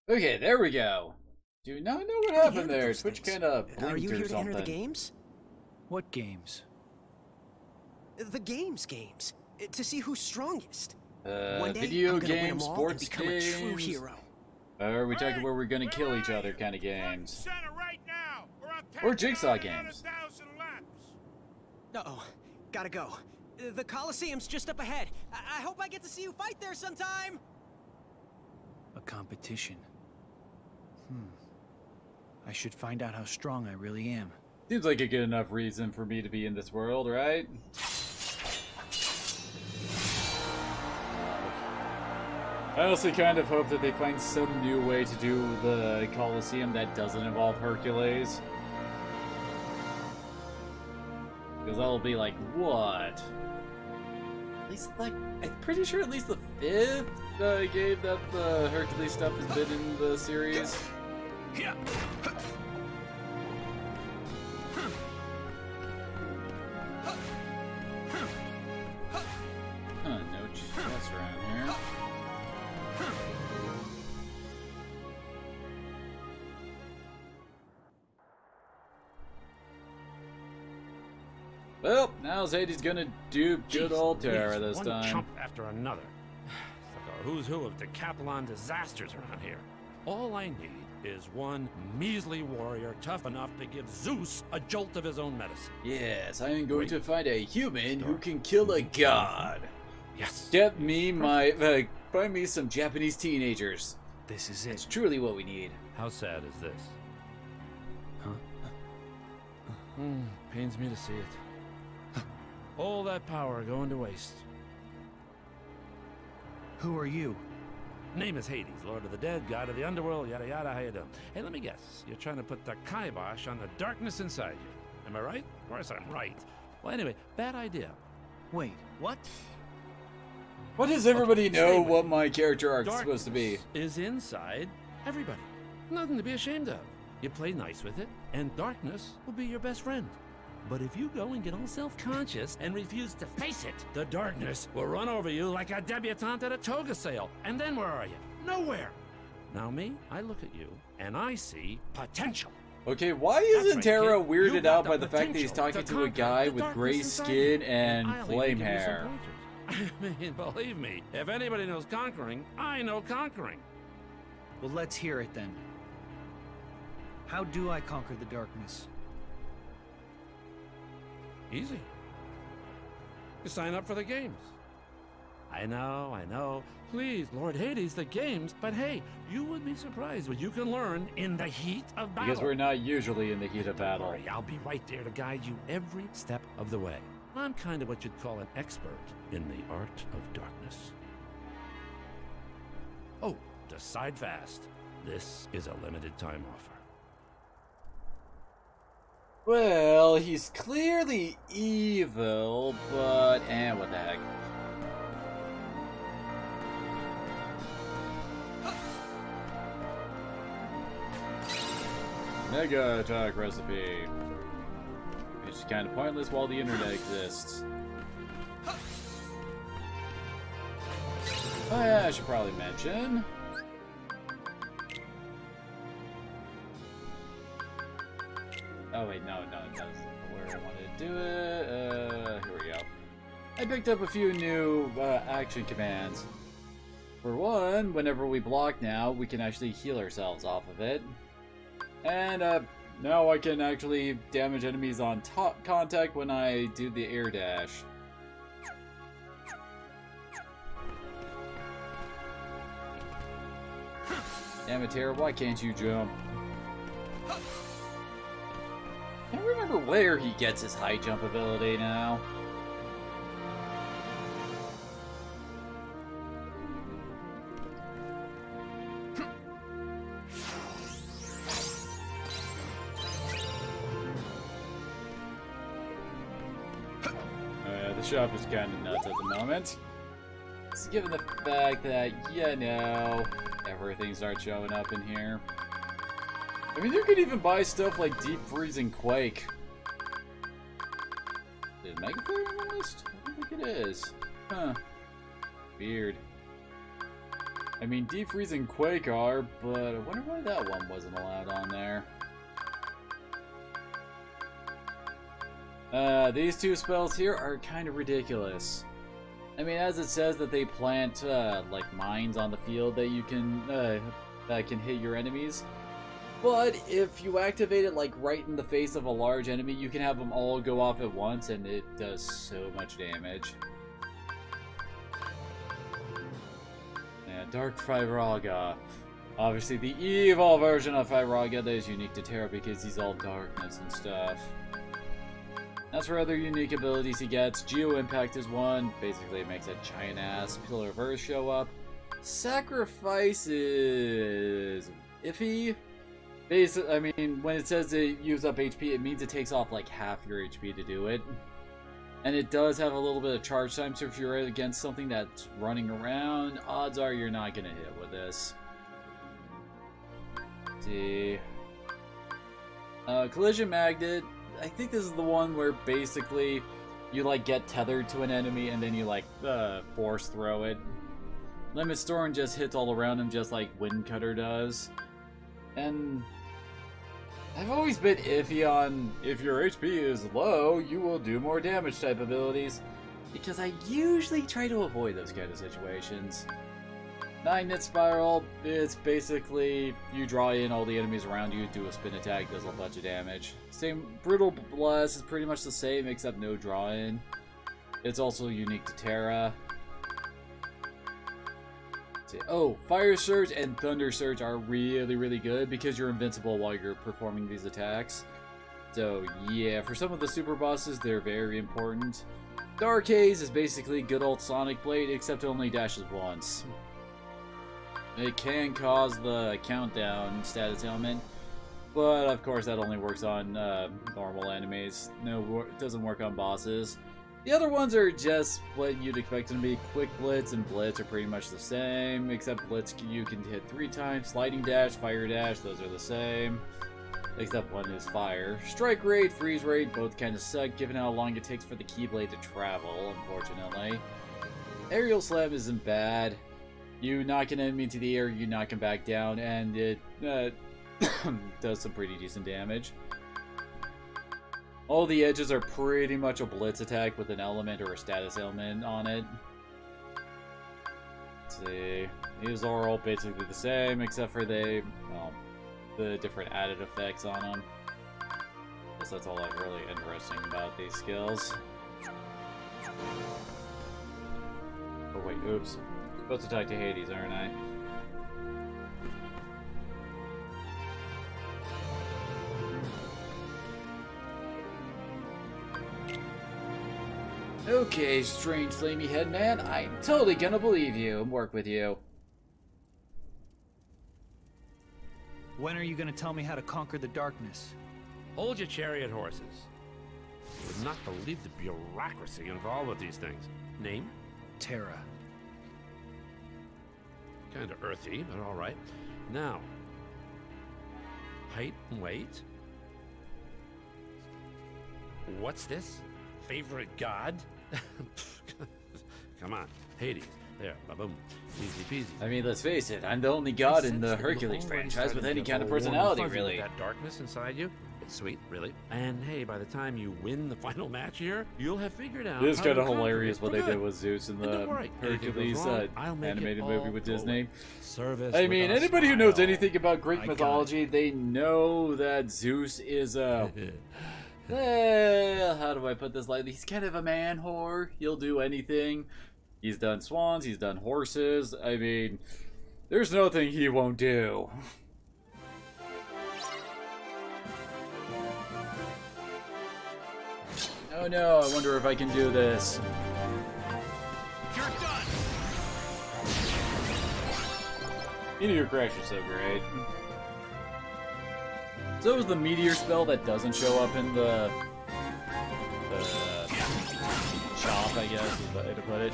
Okay, there we go. Do not know what happened there. Twitch kind of blinked or something. Are you here to enter the games? What games? The games. To see who's strongest. One day, Video I'm gonna win games, them all sports and become a true games. hero. Or are we talking where we're gonna kill each other kind of games? Right now, or Jigsaw games. Uh-oh. Gotta go. The Coliseum's just up ahead. I hope I get to see you fight there sometime! A competition. I should find out how strong I really am. Seems like a good enough reason for me to be in this world, right? I also kind of hope that they find some new way to do the Coliseum that doesn't involve Hercules. Because that'll be like, what? At least, like, I'm pretty sure at least the 5th game that the Hercules stuff has been in the series. No chests around here. Well, now Hades gonna do good old Terra this time. One chump after another. It's like a who's who of decathlon disasters around here. All I need is one measly warrior tough enough to give Zeus a jolt of his own medicine. Yes, I am going to find a human who can kill a god. Yes. Get me find me some Japanese teenagers. This is it. It's truly what we need. How sad is this? Huh? Pains me to see it. All that power going to waste. Who are you? Name is Hades, Lord of the Dead, God of the Underworld, yada yada, how you doing? Hey, let me guess. You're trying to put the kibosh on the darkness inside you. Am I right? Of course I'm right. Well, anyway, bad idea. Wait, what? What does everybody Okay, know stay with what me. my character arc is supposed to be? Is inside everybody. Nothing to be ashamed of. You play nice with it, and darkness will be your best friend. But if you go and get all self-conscious and refuse to face it, the darkness will run over you like a debutante at a toga sale. And then where are you? Nowhere. Now me, I look at you, and I see potential. Okay, why That's isn't right, Terra kid. weirded You've got out by the fact that he's potential talking to to a conquer guy the with darkness gray inside skin you. and I'll even flame give you some hair? pointers. I mean, believe me, if anybody knows conquering, I know conquering. Well, let's hear it then. How do I conquer the darkness? Easy. You sign up for the games. I know. Please, Lord Hades, the games. But hey, you would be surprised what you can learn in the heat of battle. Because we're not usually in the heat of battle. Don't worry, I'll be right there to guide you every step of the way. I'm kind of what you'd call an expert in the art of darkness. Oh, decide fast. This is a limited time offer. Well, he's clearly evil, but what the heck? Mega attack recipe. Which is kind of pointless while the internet exists. Oh yeah, I should probably mention. Oh wait, no, that's where I wanted to do it. Here we go. I picked up a few new action commands. For one, whenever we block now, we can actually heal ourselves off of it. And now I can actually damage enemies on top contact when I do the air dash. Damn it, Terra, why can't you jump? Can't remember where he gets his high jump ability now. The shop is kind of nuts at the moment. Just given the fact that, you know, everything starts showing up in here. I mean, you could even buy stuff like Deep Freezing Quake. Is Mega Player on the list? I don't think it is. Huh. Weird. I mean, defreeze and quake are, but I wonder why that one wasn't allowed on there. These two spells here are kind of ridiculous. I mean, as it says that they plant, like, mines on the field that you can, that can hit your enemies. But if you activate it, like, right in the face of a large enemy, you can have them all go off at once, and it does so much damage. Yeah, Dark Firaga. Obviously, the evil version of Firaga that is unique to Terra because he's all darkness and stuff. As for other unique abilities he gets, Geo Impact is one. Basically, it makes a giant-ass Pillar of Earth show up. Sacrifice is iffy. Basically, I mean, when it says it use up HP, it means it takes off like half your HP to do it. And it does have a little bit of charge time, so if you're against something that's running around, odds are you're not going to hit with this. Let's see. Collision Magnet. I think this is the one where basically you like get tethered to an enemy and then you like force throw it. Limit Storm just hits all around him just like Wind Cutter does. And I've always been iffy on if your HP is low, you will do more damage type abilities, because I usually try to avoid those kind of situations. 9-Knit Spiral, it's basically you draw in all the enemies around you, do a spin attack, does a bunch of damage. Same, Brutal Blast is pretty much the same except no draw in. It's also unique to Terra. Oh, Fire Surge and Thunder Surge are really good because you're invincible while you're performing these attacks. So yeah, for some of the super bosses, they're very important. Dark Haze is basically good old Sonic Blade, except it only dashes once. It can cause the countdown status ailment, but of course that only works on normal enemies. No, it doesn't work on bosses. The other ones are just what you'd expect them to be. Quick Blitz and Blitz are pretty much the same, except Blitz you can hit 3 times. Sliding Dash, Fire Dash, those are the same, except one is Fire. Strike Rate, Freeze Rate, both kind of suck given how long it takes for the Keyblade to travel, unfortunately. Aerial Slam isn't bad. You knock an enemy into the air, you knock him back down, and it does some pretty decent damage. All the edges are pretty much a blitz attack with an element or a status ailment on it. Let's see. These are all basically the same, except for the different added effects on them. Guess that's all that's really interesting about these skills. Oh wait, oops. Supposed to talk to Hades, aren't I? Okay, strange flamey head man, I'm totally gonna believe you and work with you. When are you gonna tell me how to conquer the darkness? Hold your chariot horses. You would not believe the bureaucracy involved with these things. Name? Terra. Kind of earthy, but all right. Now, height and weight. What's this? Favorite god? Come on, Hades. There, ba-boom. Easy peasy. I mean, let's face it, I'm the only god in the Hercules franchise with any kind of personality, really. That darkness inside you, it's sweet, really. And hey, by the time you win the final match here, you'll have figured out. It is kind of hilarious what they did with Zeus in the Hercules animated movie with Disney. I mean, anybody who knows anything about Greek mythology, they know that Zeus is a... Well, how do I put this lightly? He's kind of a man whore. He'll do anything. He's done swans, he's done horses. I mean, there's nothing he won't do. Oh no, I wonder if I can do this. You're done! Meteor Crash is so great. So is the Meteor spell that doesn't show up in the shop, I guess, is the way to put it.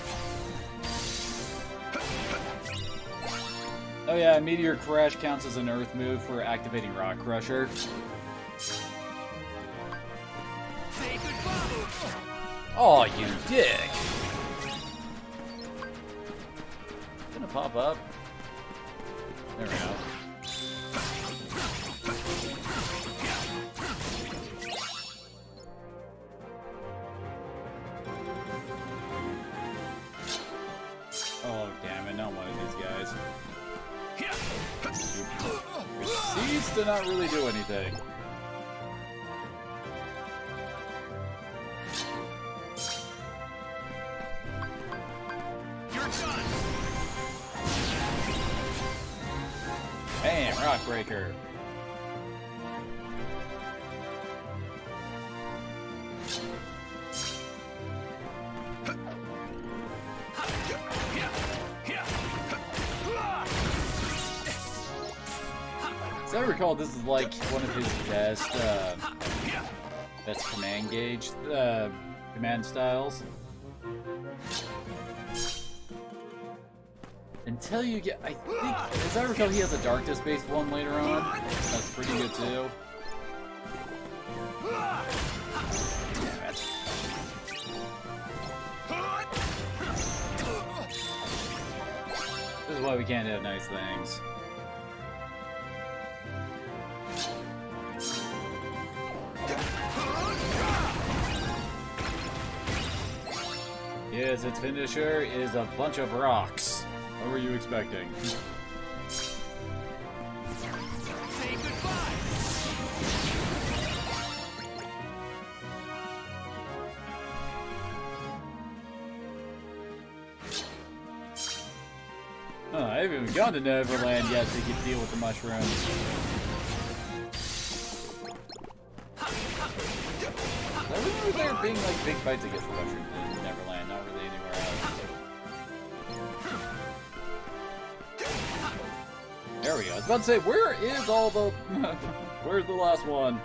Oh yeah, Meteor Crash counts as an Earth move for activating Rock Crusher. Oh, you dick! Gonna pop up. There we go. Oh, damn it, not one of these guys. Seeds do not really do anything. Bam, rock breaker. As I recall, this is like one of his best command gauge, command styles. Until you get, I think, as I recall, he has a darkness-based one later on. That's pretty good too. Damn it. This is why we can't have nice things. Yes, its finisher is a bunch of rocks. What were you expecting? Say goodbye. I haven't even gone to Neverland yet to deal with the mushrooms. I remember there being like big fights against the mushrooms in Neverland, not really anywhere else. There we go. I was about to say, where is all the... Where's the last one?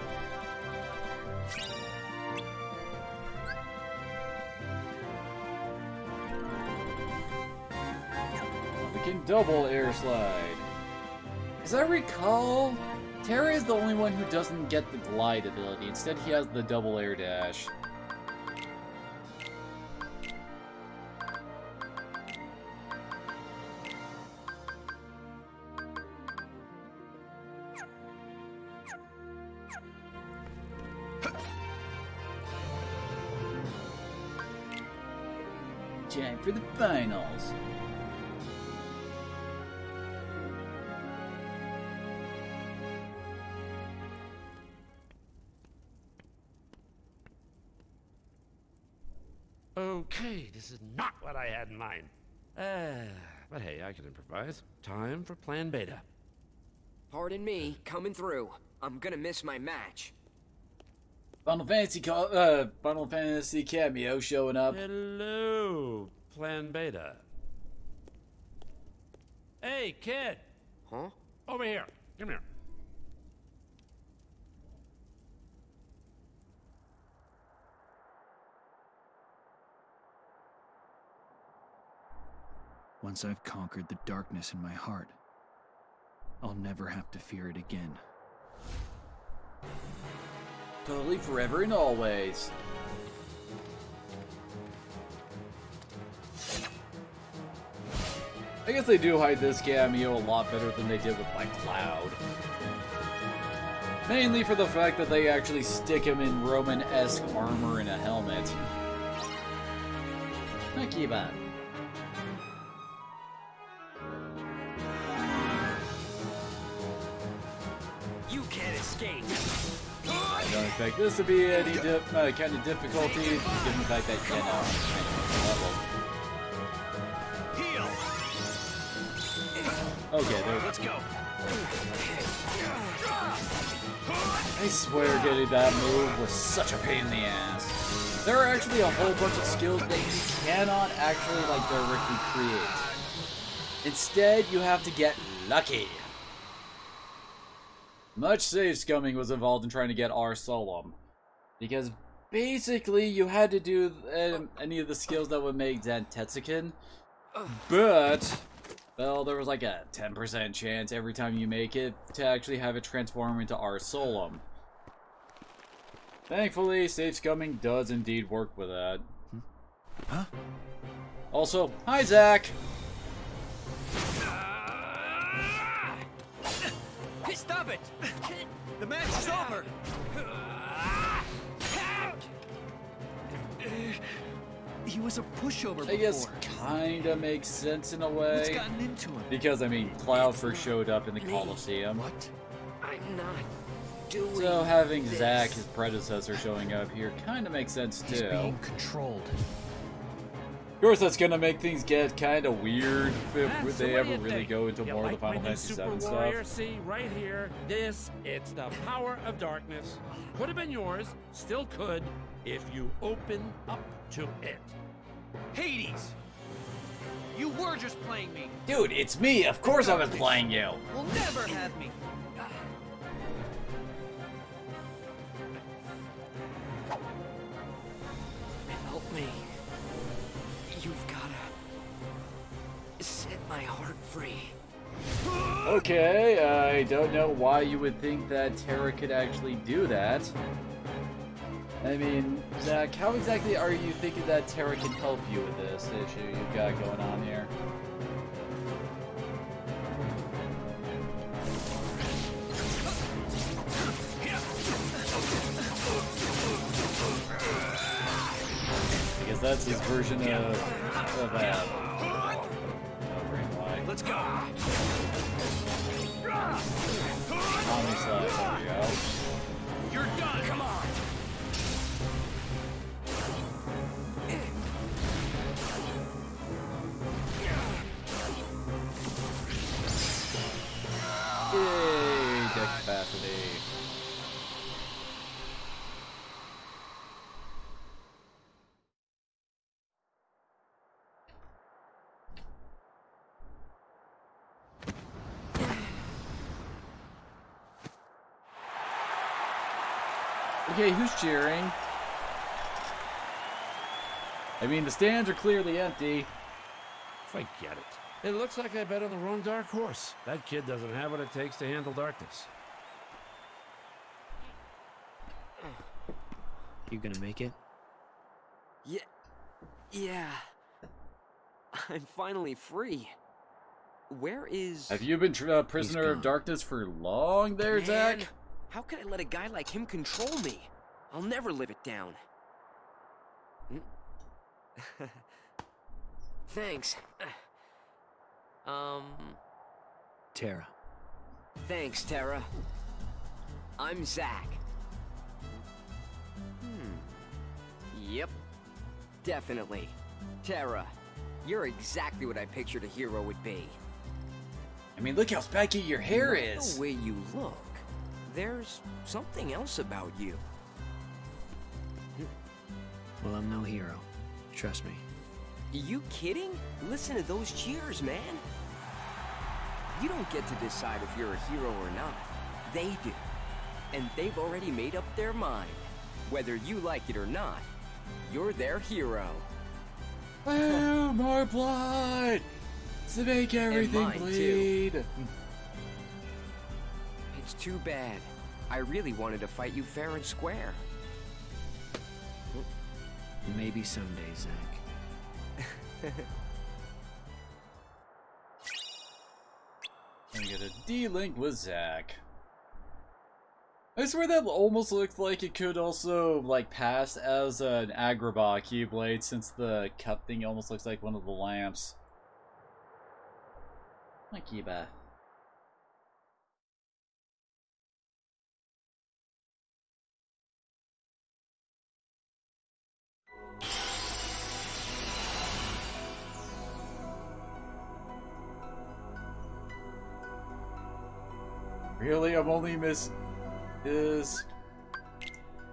We can double air slide. As I recall, Terra is the only one who doesn't get the glide ability. Instead, he has the double air dash. Time for the finals. Okay, this is not what I had in mind. But hey, I can improvise. Time for Plan Beta. Pardon me, coming through. I'm gonna miss my match. Final Fantasy cameo showing up. Hello, Plan Beta. Hey, kid! Huh? Over here. Come here. Once I've conquered the darkness in my heart, I'll never have to fear it again. Totally, forever and always. I guess they do hide this cameo a lot better than they did with like Cloud. Mainly for the fact that they actually stick him in Roman-esque armor and a helmet. Kappa. You can't escape. I don't expect this to be any kind of difficulty, given the fact that, you know, level. Heal. Okay, there. Let's go. I swear getting that move was such a pain in the ass. There are actually a whole bunch of skills that you cannot actually, like, directly create. Instead, you have to get lucky. Much save scumming was involved in trying to get R Solemn, because basically you had to do any of the skills that would make Zen Tetsuken, but, well, there was like a 10% chance every time you make it to actually have it transform into R Solemn. Thankfully, save scumming does indeed work with that. Huh? Also, hi Zach! Stop it! The match is over! He was a pushover before. I guess kinda makes sense in a What's way. gotten into him? Because, I mean, Cloud first showed up in the Coliseum. What? I'm not doing So having this. Zack, his predecessor, showing up here kinda makes sense He's too. being controlled. Of course, that's gonna make things get kinda weird if So they what ever do you really think? go into You more of like the Final my new Fantasy Super VII Warrior? stuff. See, right here. It's the power of darkness. Could have been yours, still could, if you open up to it. Hades! You were just playing me. Dude, it's me! Of course I've been playing you! Will never have me. Help me. You've gotta set my heart free. Okay, I don't know why you would think that Terra could actually do that. I mean, Zack, how exactly are you thinking that Terra can help you with this issue you've got going on here? Because that's his version of that. Let's go. Tommy Slash, there we go. You're done. Come on. Yay, deck capacity. Okay, who's cheering? I mean, the stands are clearly empty. Forget it. It looks like I bet on the wrong dark horse. That kid doesn't have what it takes to handle darkness. You gonna make it? Yeah. I'm finally free. Where is... Have you been prisoner of gone. darkness for long there, Man, Zack? how could I let a guy like him control me? I'll never live it down. Thanks. Terra. Thanks, Terra. I'm Zack. Yep. Definitely. Terra, you're exactly what I pictured a hero would be. I mean, look how spiky your hair Not is. the way you look. There's something else about you. Well, I'm no hero. Trust me. You kidding? Listen to those cheers, man. You don't get to decide if you're a hero or not. They do. And they've already made up their mind. Whether you like it or not, you're their hero. Oh, more blood! To make everything mine, bleed. too. It's too bad. I really wanted to fight you fair and square. Maybe someday, Zack. I get a D-Link with Zack. I swear that almost looks like it could also, like, pass as an Agrabah Keyblade, since the cup thing almost looks like one of the lamps. My Kiba. Really? I'm only Is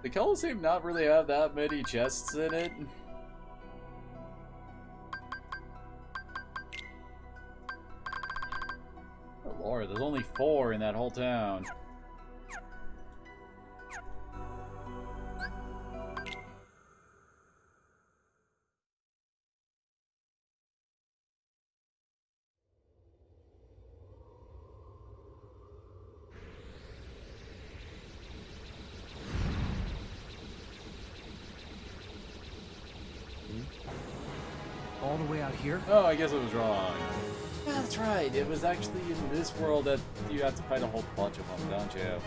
the Coliseum not really have that many chests in it? Oh lord, there's only 4 in that whole town. All the way out here? Oh, I guess I was wrong. Yeah, that's right. It was actually in this world that you have to fight a whole bunch of them, don't you?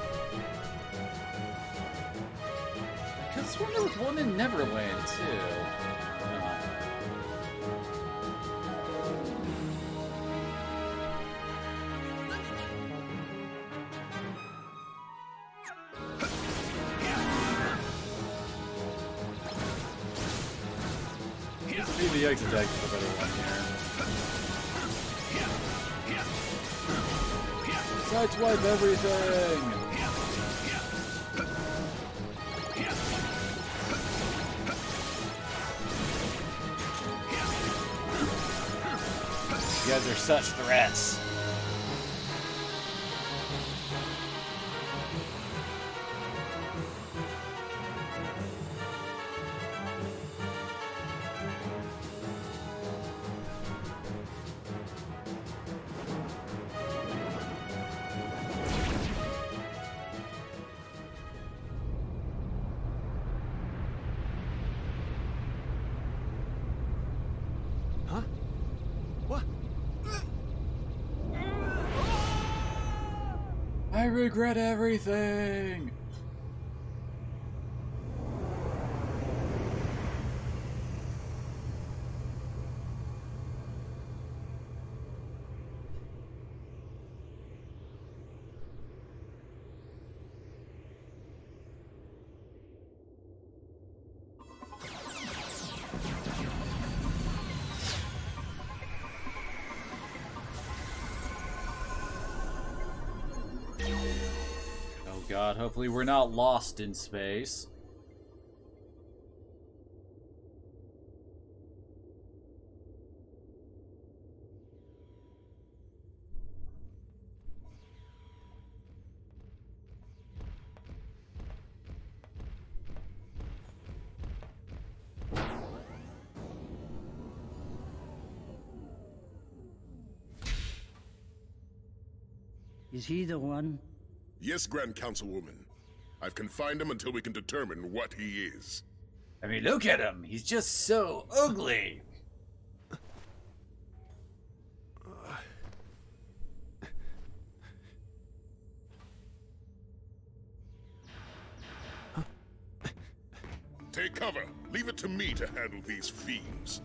Because I wonder with one in Neverland, too. Maybe the exit deck is the better one here. Sideswipe everything! You guys are such threats. I regret everything! God, hopefully we're not lost in space. Is he the one? Yes, Grand Councilwoman. I've confined him until we can determine what he is. I mean, look at him! He's just so ugly! Take cover. Leave it to me to handle these fiends.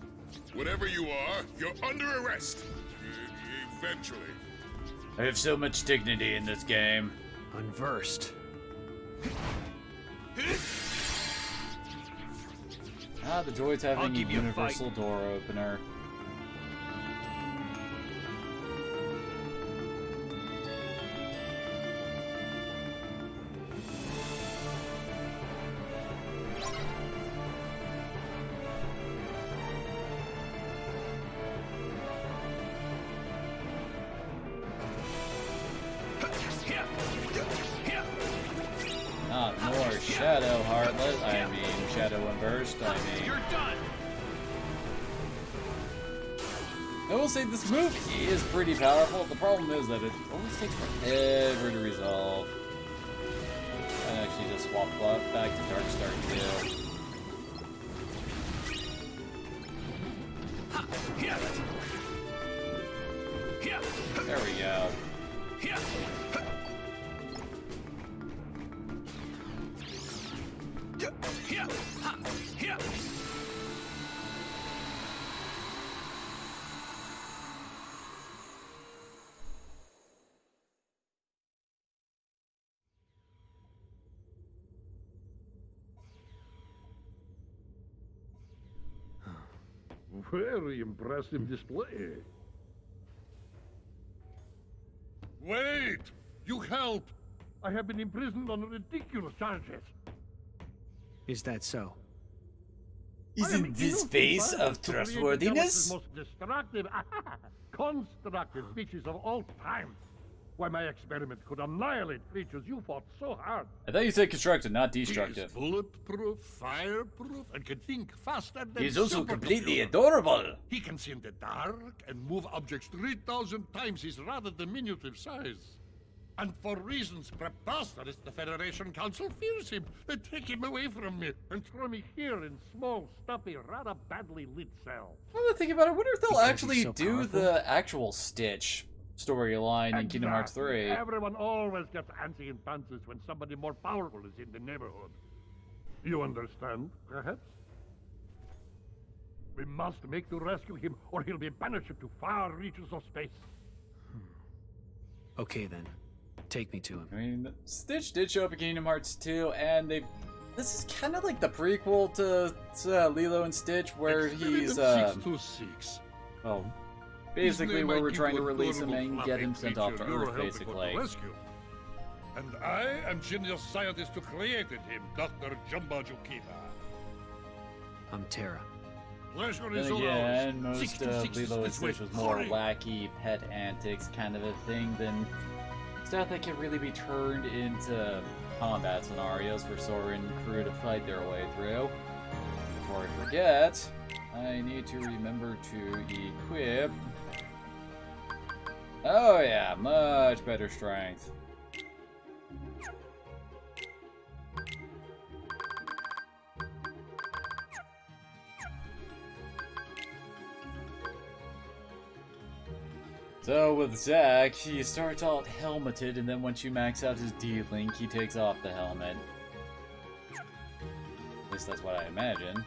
Whatever you are, you're under arrest. Eventually. I have so much dignity in this game. Unversed. Ah, the joys having a universal door opener. Not more Shadow Heartless, I mean Shadow Unversed, I mean. You're done. I will say this move is pretty powerful. The problem is that it always takes forever to resolve. I actually just swap back to Dark Star 2. There we go. Very impressive display. Wait! You help! I have been imprisoned on ridiculous charges. Is that so? Isn't this face of trustworthiness? The most destructive, constructive species of all time. Why, my experiment could annihilate creatures you fought so hard. I thought you said constructive, not He is destructive. bulletproof, fireproof, and can think faster than He's also completely supercomputer. adorable. He can see in the dark and move objects 3,000 times his rather diminutive size. And for reasons preposterous, the Federation Council fears him. They take him away from me and throw me here in small, stuffy, rather badly lit cell. I'm thinking about it. I wonder if they'll Because actually he's so do powerful? the actual Stitch storyline in Kingdom Hearts 3. Everyone always gets antsy and pantsy when somebody more powerful is in the neighborhood. You understand, perhaps? We must make to rescue him, or he'll be banished to far reaches of space. Okay then. Take me to him. I mean, Stitch did show up in Kingdom Hearts 2, and this is kind of like the prequel to Lilo and Stitch, where he's, 626. well, basically where we're trying to release him and get him sent off to Earth, basically. And I am genius scientist who created him, Dr. Jumba Jukiva. I'm Terra. Pleasure Then is all again, ours. most 626 Lilo and this way. Stitch was more Hurry. wacky pet antics kind of a thing than stuff that can really be turned into combat scenarios for Sora and crew to fight their way through. Before I forget, I need to remember to equip. Oh yeah, much better strength. So with Zack, he starts out helmeted, and then once you max out his D-Link, he takes off the helmet. At least that's what I imagine.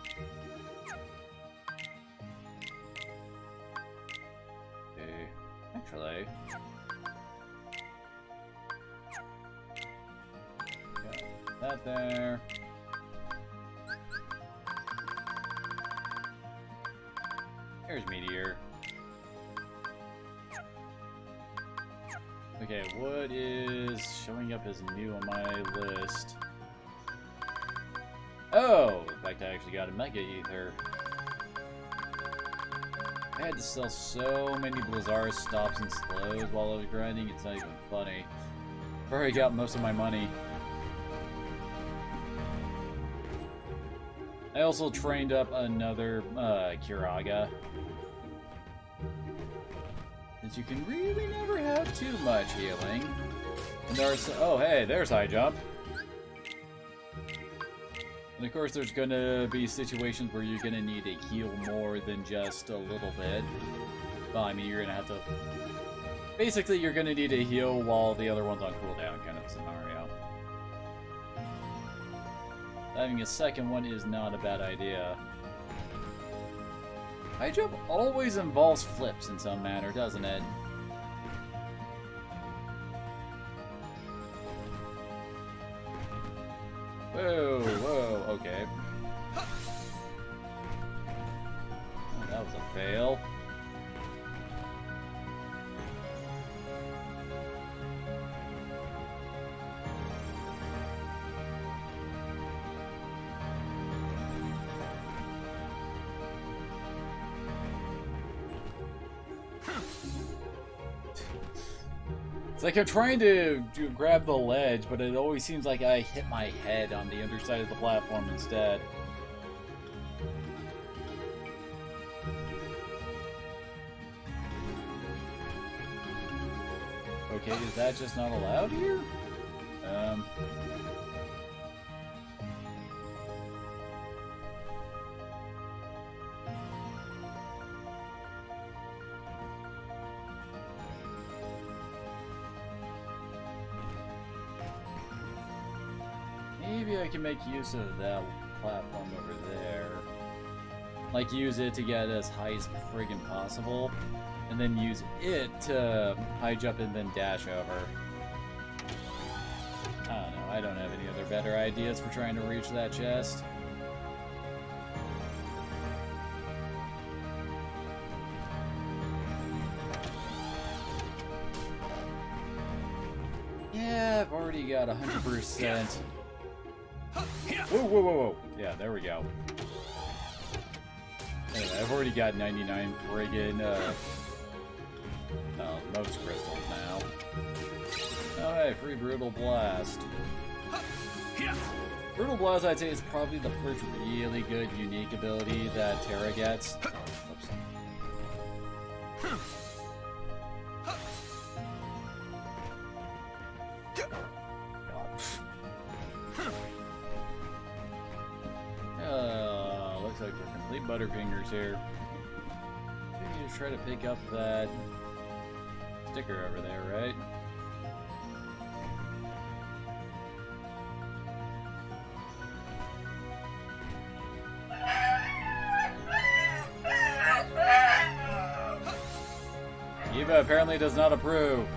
Okay, actually... got that there. There's Meteor. Okay, what is showing up as new on my list? Oh! In fact, I actually got a Mega Ether. I had to sell so many Blizzard stops and slows while I was grinding, it's not even funny. I've already got most of my money. I also trained up another Kiraga. Since you can really never have too much healing. And there's, oh hey, there's high jump. And of course there's gonna be situations where you're gonna need to heal more than just a little bit. Well, I mean, you're gonna have to... Basically, you're gonna need to heal while the other one's on cooldown kind of scenario. Having a second one is not a bad idea. High jump always involves flips in some manner, doesn't it? Whoa, whoa, okay. Oh, that was a fail. It's like I'm trying to grab the ledge, but it always seems like I hit my head on the underside of the platform instead. Okay, is that just not allowed here? Maybe I can make use of that platform over there. Like, use it to get as high as friggin' possible, and then use it to high jump and then dash over. I don't know, I don't have any other better ideas for trying to reach that chest. Yeah, I've already got 100%. Whoa, whoa, whoa, whoa. Yeah, there we go. Anyway, I've already got 99 friggin' most crystals now. Oh, hey, free Brutal Blast. Brutal Blast, I'd say, is probably the first really good unique ability that Terra gets. Oops. butterfingers here. Maybe just try to pick up that sticker over there, right? Eva apparently does not approve.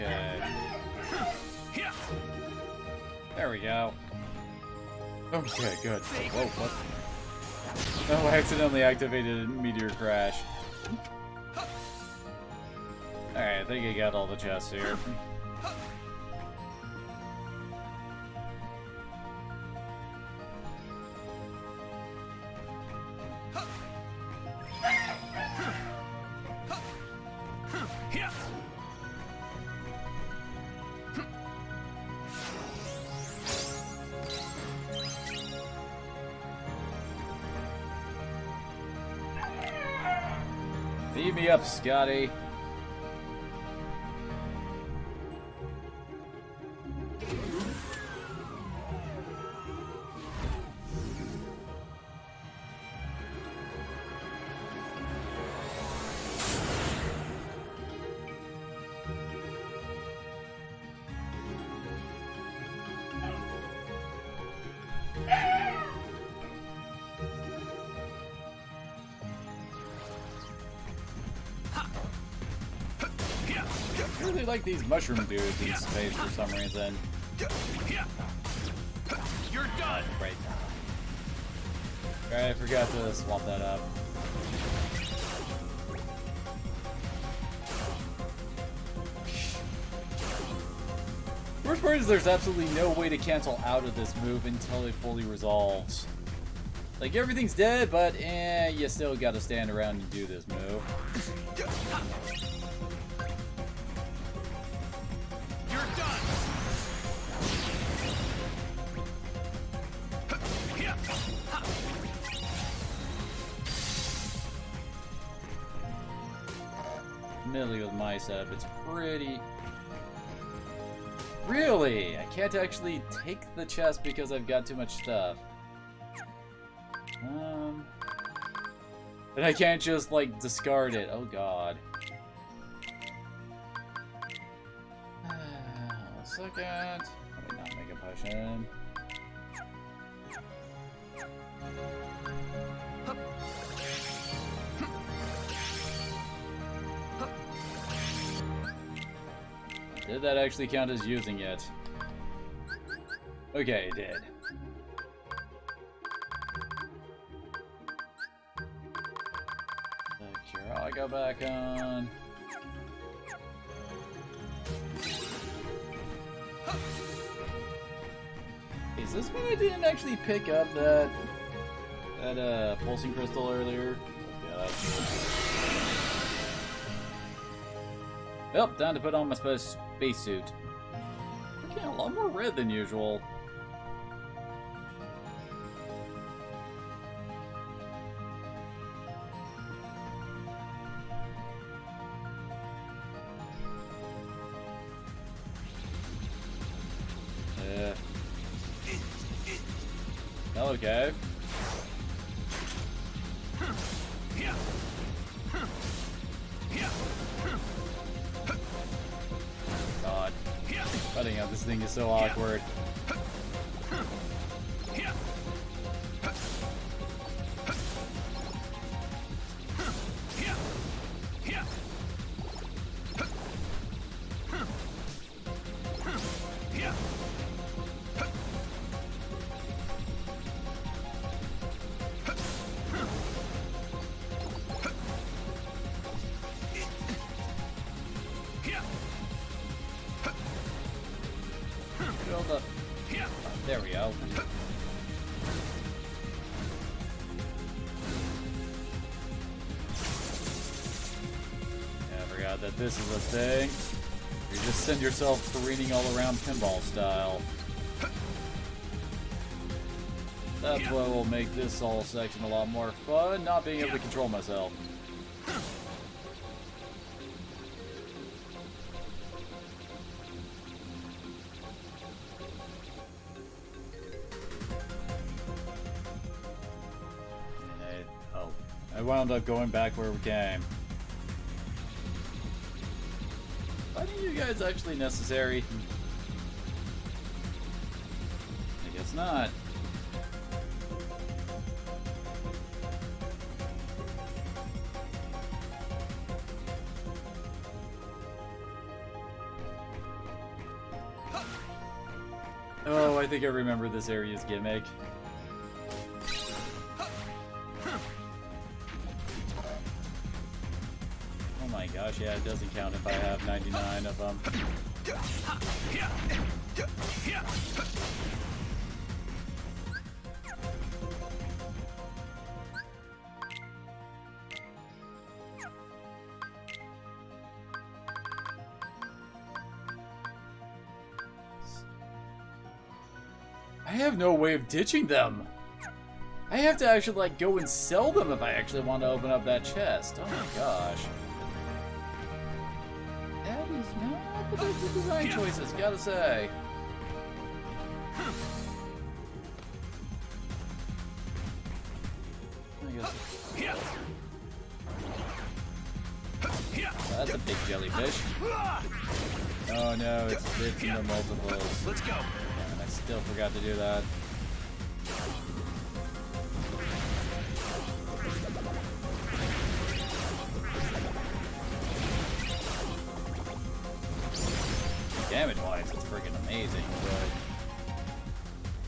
Okay. There we go. Okay, good. Whoa, what? Oh, I accidentally activated a meteor crash. Alright, I think I got all the chests here. Beat me up, Scotty. I really like these mushroom dudes in space for some reason. You're done. Right. Alright, I forgot to swap that up. Worst part is there's absolutely no way to cancel out of this move until it fully resolves. Like, everything's dead, but you still gotta stand around and do this move. Admittedly, with my setup, it's pretty... Really? I can't actually take the chest because I've got too much stuff. And I can't just, like, discard it. Oh, God. A second. Let me not make a potion. Did that actually count as using it? Okay, it did. The cure I go back on. Is this when I didn't actually pick up that pulsing crystal earlier? Oh, God. Well, time to put on my spacesuit. Okay, a lot more red than usual. Okay. God. Cutting out this thing is so awkward. There we go. Yeah, I forgot this is a thing. You just send yourself careening all around pinball style. That's what will make this whole section a lot more fun, not being able to control myself. I wound up going back where we came. Fighting you guys actually necessary? I guess not. Oh, I think I remember this area's gimmick. Oh my gosh, yeah, it doesn't count if I have 99 of them. I have no way of ditching them. I have to actually like go and sell them if I actually want to open up that chest. Oh my gosh. That is not the best of design choices, gotta say. I guess. That's a big jellyfish. Oh no, it's in the multiples. Let's go. And I still forgot to do that. Damage-wise, it's freaking amazing, but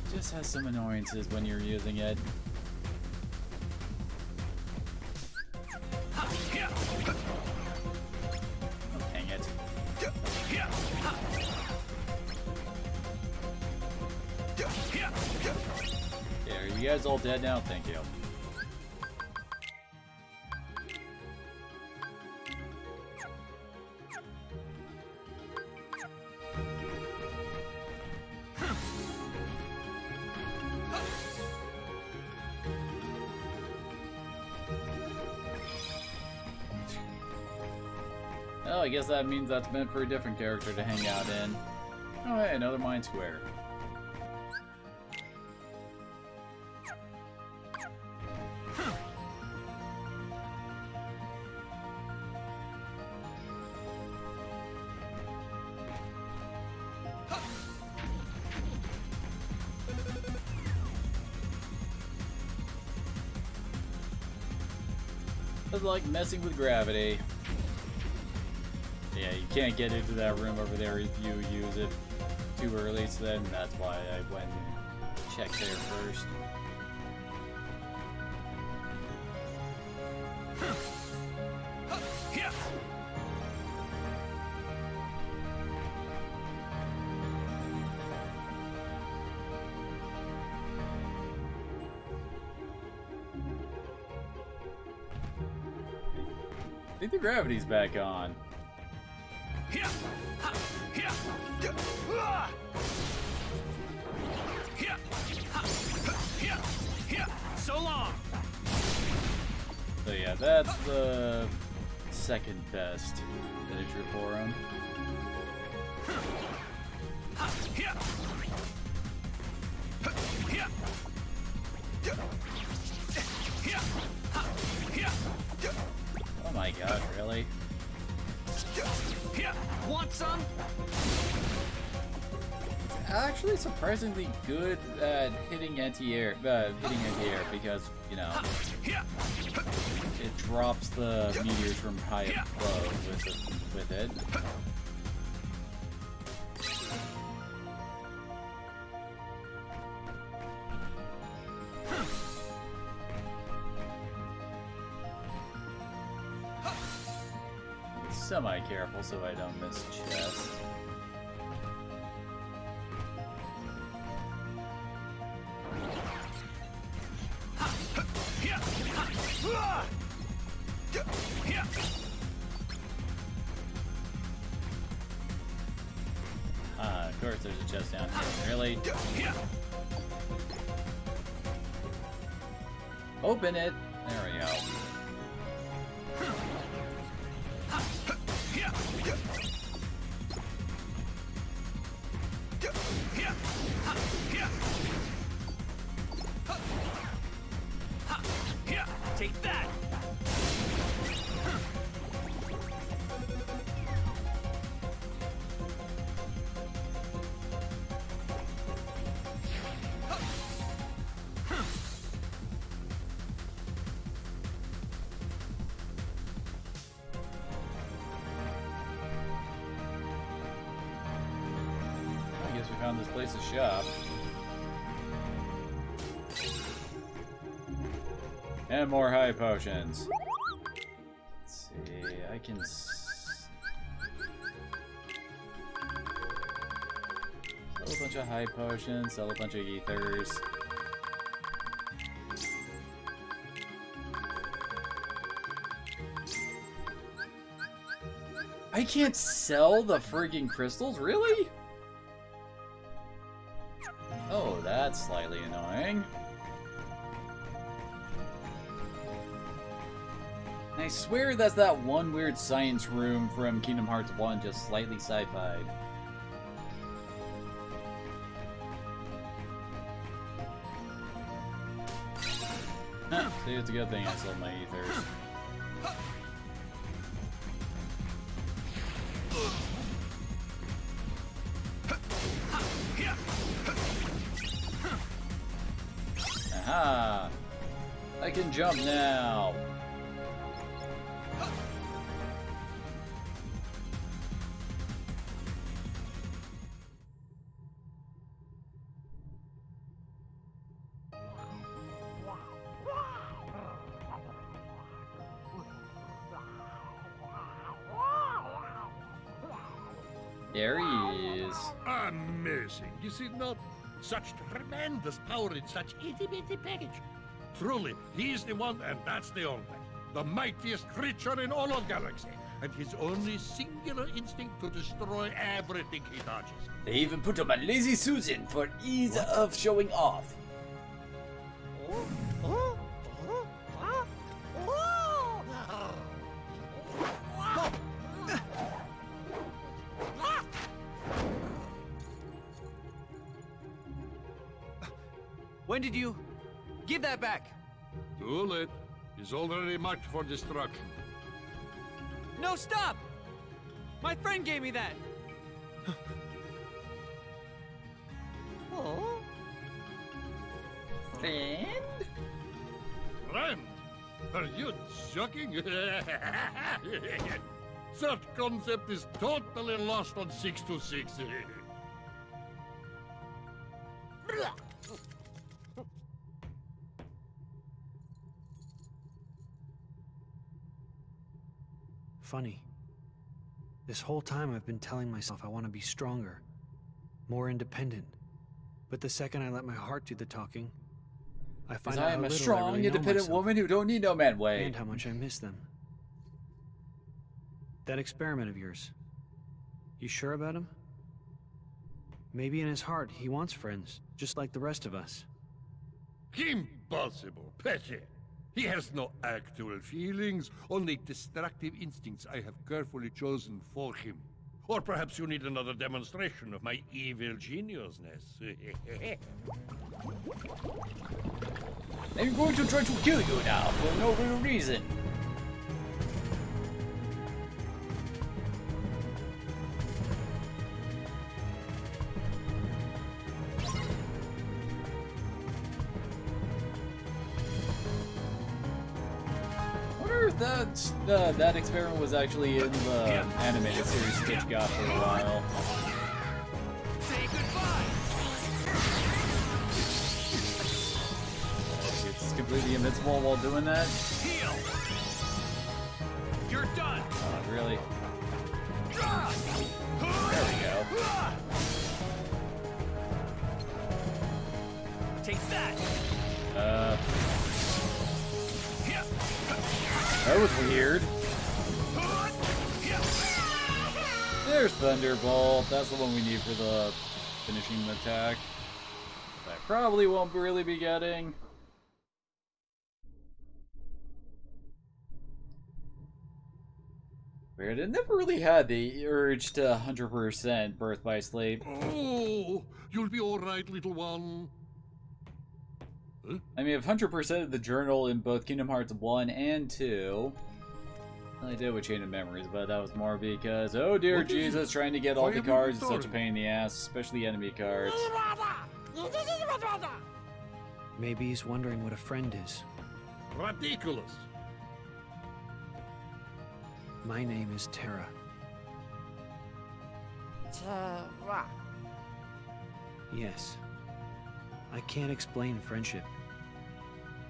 it just has some annoyances when you're using it. Oh, dang it. Yeah, are you guys all dead now? Thank you. Oh, I guess that means that's meant for a different character to hang out in. Oh, hey, another mine square. It's like messing with gravity. Yeah, you can't get into that room over there if you use it too early, so then that's why I went and checked there first. I think the gravity's back on. So long. So yeah, that's the second best miniature for him. Oh my god, really? Want some? Actually surprisingly good at hitting anti-air, because, you know, it drops the meteors from high up low with it. Semi-careful so I don't miss chest. Of course there's a chest down here. Really? Open it! There we go. Take that! I guess we found this place to shop. And more high potions. Let's see, I can sell a bunch of high potions, sell a bunch of ethers. I can't sell the friggin' crystals, really? Oh, that's slightly annoying. I swear that's that one weird science room from Kingdom Hearts 1, just slightly sci-fi'd. Huh, see, it's a good thing I sold my ethers. Aha! I can jump now! There he is. Amazing, is it not? Such tremendous power in such itty-bitty package. Truly, he's the one, and that's the only. The mightiest creature in all of galaxy, and his only singular instinct to destroy everything he touches. They even put him a lazy Susan for ease of showing off. When did you... Give that back! Too late. He's already marked for destruction. No, stop! My friend gave me that! Oh. Friend? Friend? Are you joking? Such concept is totally lost on 626. Funny. This whole time I've been telling myself I want to be stronger, more independent. But the second I let my heart do the talking, I find out I how am a little I strong, really know independent myself, woman who don't need no man. Wait. and how much I miss them. That experiment of yours, you sure about him? Maybe in his heart he wants friends, just like the rest of us. Impossible, Petty. He has no actual feelings, only destructive instincts I have carefully chosen for him. Or perhaps you need another demonstration of my evil geniusness. I'm going to try to kill you now for no real reason. That experiment was actually in the animated series Stitch got for a while. Say goodbye! It's completely invincible while doing that. Heal! You're done! Oh, really? There we go. Take that! That was weird. There's Thunderbolt. That's the one we need for the finishing attack. That I probably won't really be getting. Weird. I never really had the urge to 100% Birth by Sleep. Oh, you'll be all right, little one. Huh? I mean, I've 100% the journal in both Kingdom Hearts 1 and 2. I did with Chain of Memories, but that was more because, oh dear Jesus, trying to get all the cards is such a pain in the ass, especially enemy cards. Maybe he's wondering what a friend is. Ridiculous. My name is Terra. Terra. Yes. I can't explain friendship.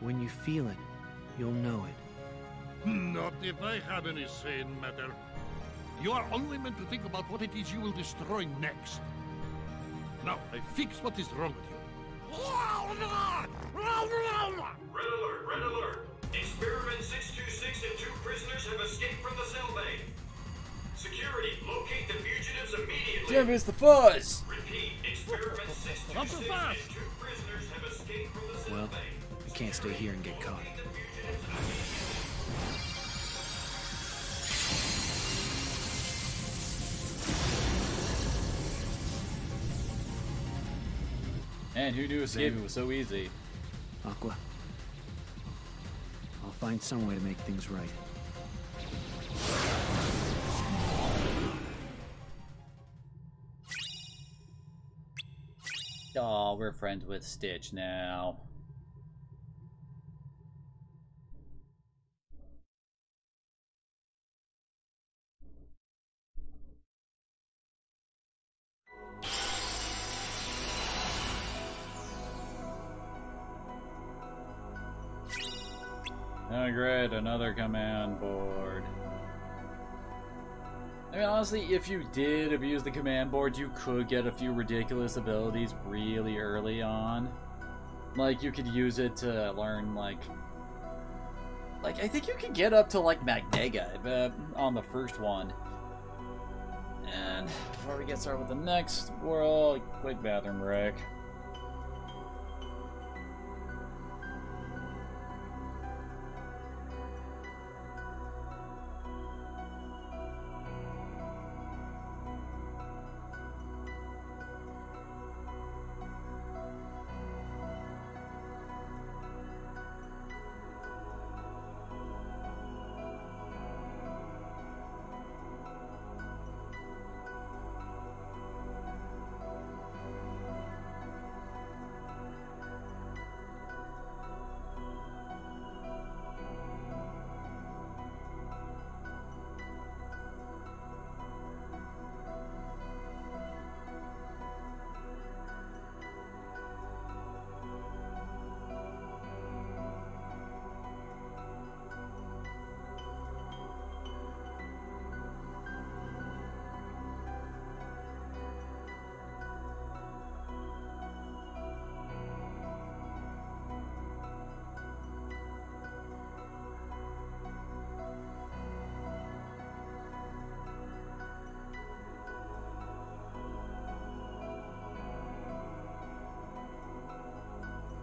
When you feel it, you'll know it. Not if I have any say in matter. You are only meant to think about what it is you will destroy next. Now, I fix what is wrong with you. Red alert, red alert. Experiment 626 and 2 prisoners have escaped from the cell bay. Security, locate the fugitives immediately. Damn, it's the fuzz! Repeat, experiment 626 and 2 prisoners have escaped from the cell Well, bay. I can't stay here and get caught. And who knew escaping was so easy? Aqua. I'll find some way to make things right. Aw, we're friends with Stitch now. Oh great, another command board. I mean, honestly, if you did abuse the command board, you could get a few ridiculous abilities really early on. Like, you could use it to learn, like I think you could get up to, like, Magnega on the first one. And before we get started with the next world, quick bathroom break.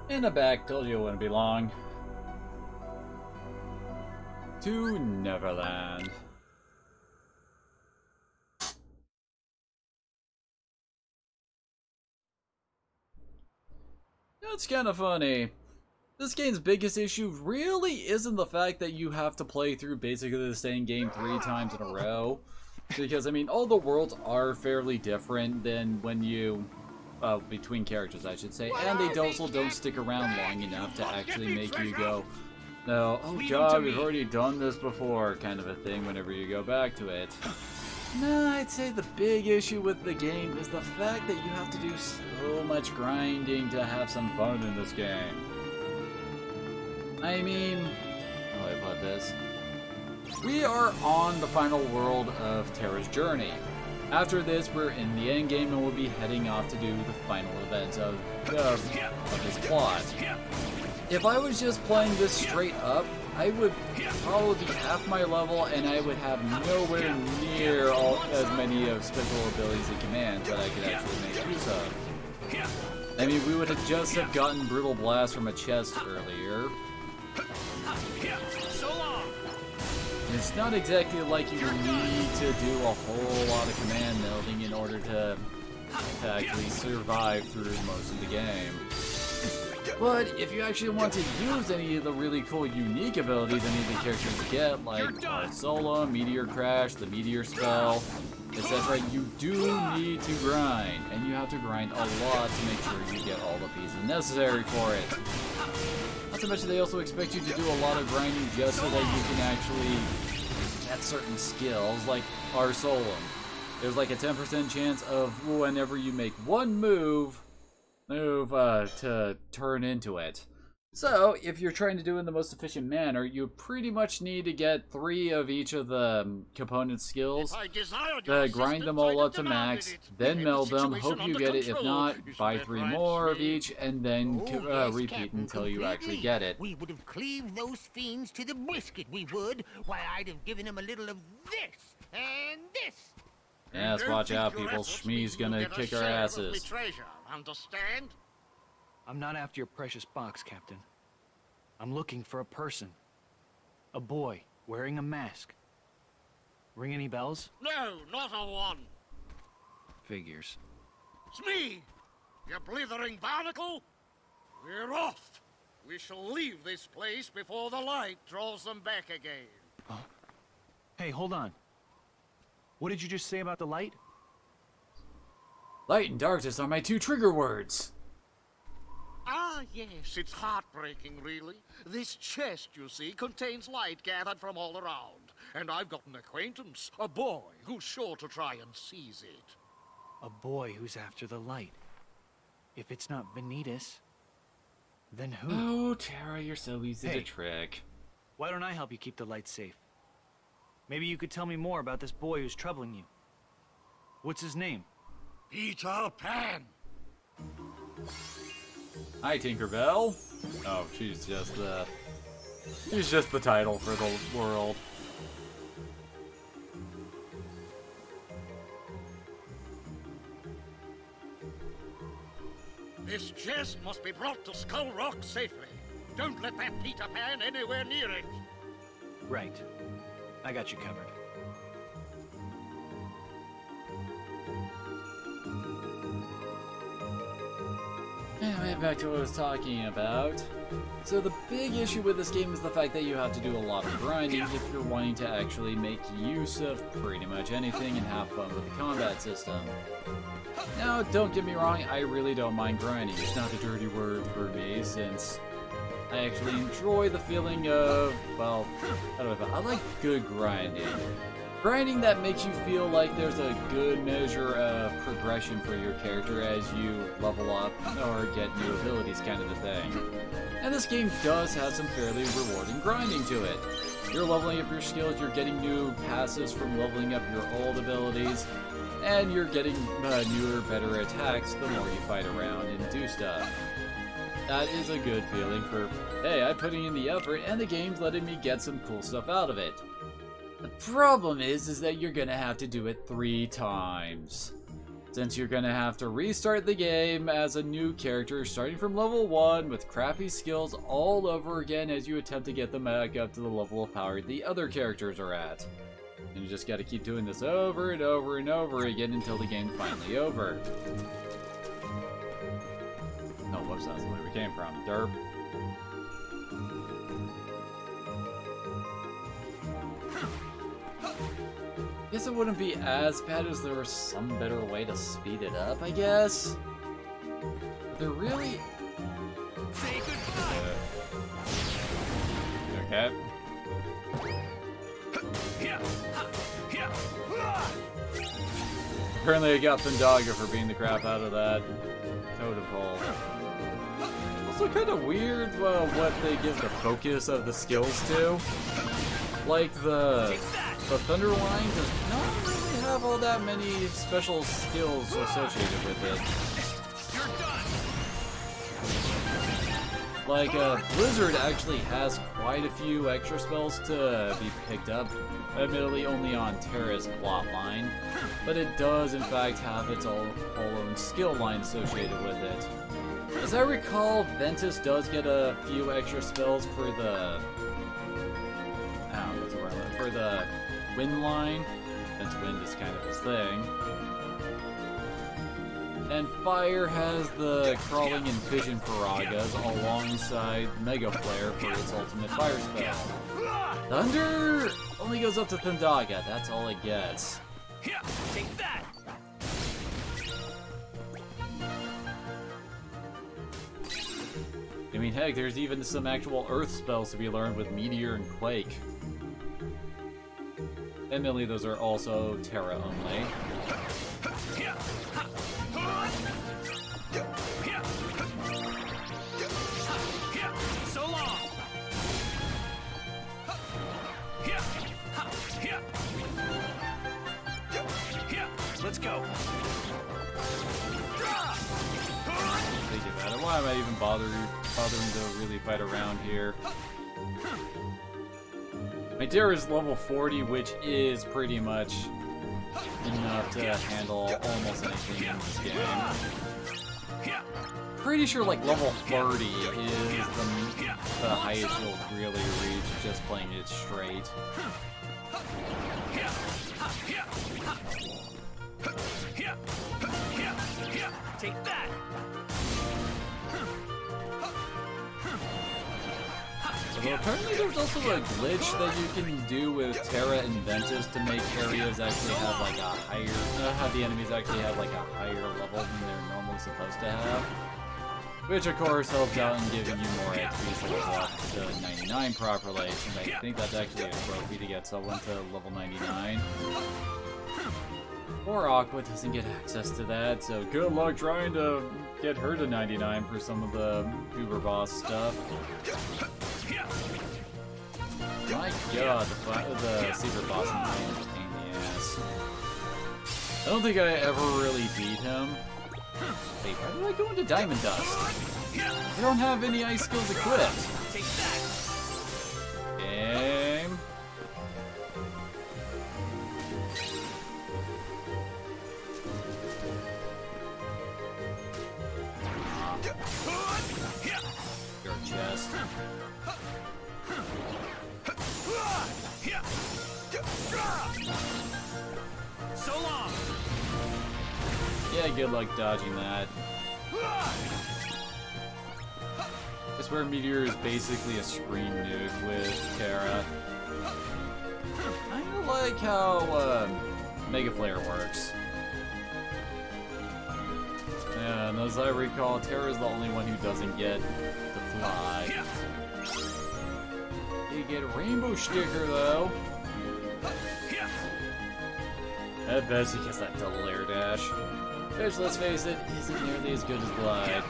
In the back, told you it wouldn't be long. To Neverland. It's kind of funny. This game's biggest issue really isn't the fact that you have to play through basically the same game 3 times in a row. Because, I mean, all the worlds are fairly different than when you... between characters, I should say. And they also don't stick around long enough to actually make you go, no, oh god, we've already done this before, kind of a thing whenever you go back to it. No, I'd say the big issue with the game is the fact that you have to do so much grinding to have some fun in this game. I mean, how do I put this? We are on the final world of Terra's journey. After this, we're in the end game and we'll be heading off to do the final events of this plot. If I was just playing this straight up, I would probably be half my level, and I would have nowhere near as many of special abilities and commands that I could actually make use of. I mean, we would have just have gotten Brutal Blast from a chest earlier. It's not exactly like you need to do a whole lot of command melding in order to actually survive through most of the game. But if you actually want to use any of the really cool unique abilities any of the characters get, like Solo, Meteor Crash, the Meteor Spell, etc., you do need to grind, and you have to grind a lot to make sure you get all the pieces necessary for it. Not to mention they also expect you to do a lot of grinding just so that you can actually get certain skills, like our Solum. There's like a 10% chance of whenever you make one move to turn into it. So, if you're trying to do it in the most efficient manner, you pretty much need to get 3 of each of the component skills, grind them all up to max, then meld them, hope you get it, if not, buy 3 more of each, and then repeat until you actually get it. We would have cleaved those fiends to the brisket, we would. Why, I'd have given them a little of this, and this. Yes, watch out, people. Shmee's gonna kick our asses. Understand? I'm not after your precious box, Captain. I'm looking for a person. A boy wearing a mask. Ring any bells? No, not a one. Figures. It's me, you blithering barnacle. We're off. We shall leave this place before the light draws them back again. Huh? Hey, hold on. What did you just say about the light? Light and darkness are my 2 trigger words. Ah, yes, it's heartbreaking, really. This chest, you see, contains light gathered from all around. And I've got an acquaintance, a boy, who's sure to try and seize it. A boy who's after the light. If it's not Vanitas, then who? Oh, Terra, you're so easy to trick. Why don't I help you keep the light safe? Maybe you could tell me more about this boy who's troubling you. What's his name? Peter Pan! Hi, Tinkerbell. Oh, she's just the title for the world. This chest must be brought to Skull Rock safely. Don't let that Peter Pan anywhere near it. Right. I got you covered. Anyway, back to what I was talking about. So the big issue with this game is the fact that you have to do a lot of grinding if you're wanting to actually make use of pretty much anything and have fun with the combat system. Now, don't get me wrong, I really don't mind grinding. It's not a dirty word for me, since I actually enjoy the feeling of, well, how do I put it? I like good grinding. Grinding that makes you feel like there's a good measure of progression for your character as you level up or get new abilities, kind of a thing. And this game does have some fairly rewarding grinding to it. You're leveling up your skills, you're getting new passes from leveling up your old abilities, and you're getting newer, better attacks the more you fight around and do stuff. That is a good feeling for, hey, I'm putting in the effort and the game's letting me get some cool stuff out of it. The problem is that you're gonna have to do it 3 times. Since you're gonna have to restart the game as a new character, starting from level 1 with crappy skills all over again as you attempt to get them back up to the level of power the other characters are at. And you just gotta keep doing this over and over and over again until the game's finally over. Oh, whoops, that's where we came from. Derp. Guess it wouldn't be as bad as there was some better way to speed it up, I guess. But they're really... Say goodbye! Okay. Apparently I got Thundaga for beating the crap out of that totem pole. Also kind of weird what they give the focus of the skills to. Like the Thunder Line does not really have all that many special skills associated with it. Like, Blizzard actually has quite a few extra spells to be picked up, admittedly only on Terra's plotline, but it does in fact have its whole own skill line associated with it. As I recall, Ventus does get a few extra spells for the... what's the word? For the wind line, since wind is kind of his thing. And Fire has the Crawling and Vision Paragas alongside Mega Flare for its ultimate fire spell. Thunder only goes up to Thundaga, that's all it gets. Take that! I mean, heck, there's even some actual Earth spells to be learned with Meteor and Quake. Admittedly, those are also Terra only. So long! Let's go! Think about it. Why am I even bothering to really fight around here? My Terra is level 40, which is pretty much enough to handle almost anything in this game. Pretty sure like level 30 is the highest you'll really reach just playing it straight. Take that! Although apparently there's also a glitch that you can do with Terra and Ventus to make areas actually have like a higher, have the enemies actually have like a higher level than they're normally supposed to have. Which of course helps out in giving you more XP to level up to 99 properly, since I think that's actually a trophy to get someone to level 99. Or Aqua doesn't get access to that, so good luck trying to get her to 99 for some of the Uber Boss stuff. My god, the secret boss is a pain in the ass. I don't think I ever really beat him. Wait, why did I go into Diamond Dust? I don't have any ice skills equipped. Take that! Game. Your chest. So long! Yeah, good luck dodging that. I swear Meteor is basically a screen nuke with Terra. I don't like how Mega Flare works. And as I recall, Terra is the only one who doesn't get to fly. You get a rainbow sticker though. At best he gets that double air dash. Which, let's face it, isn't nearly as good as Glide.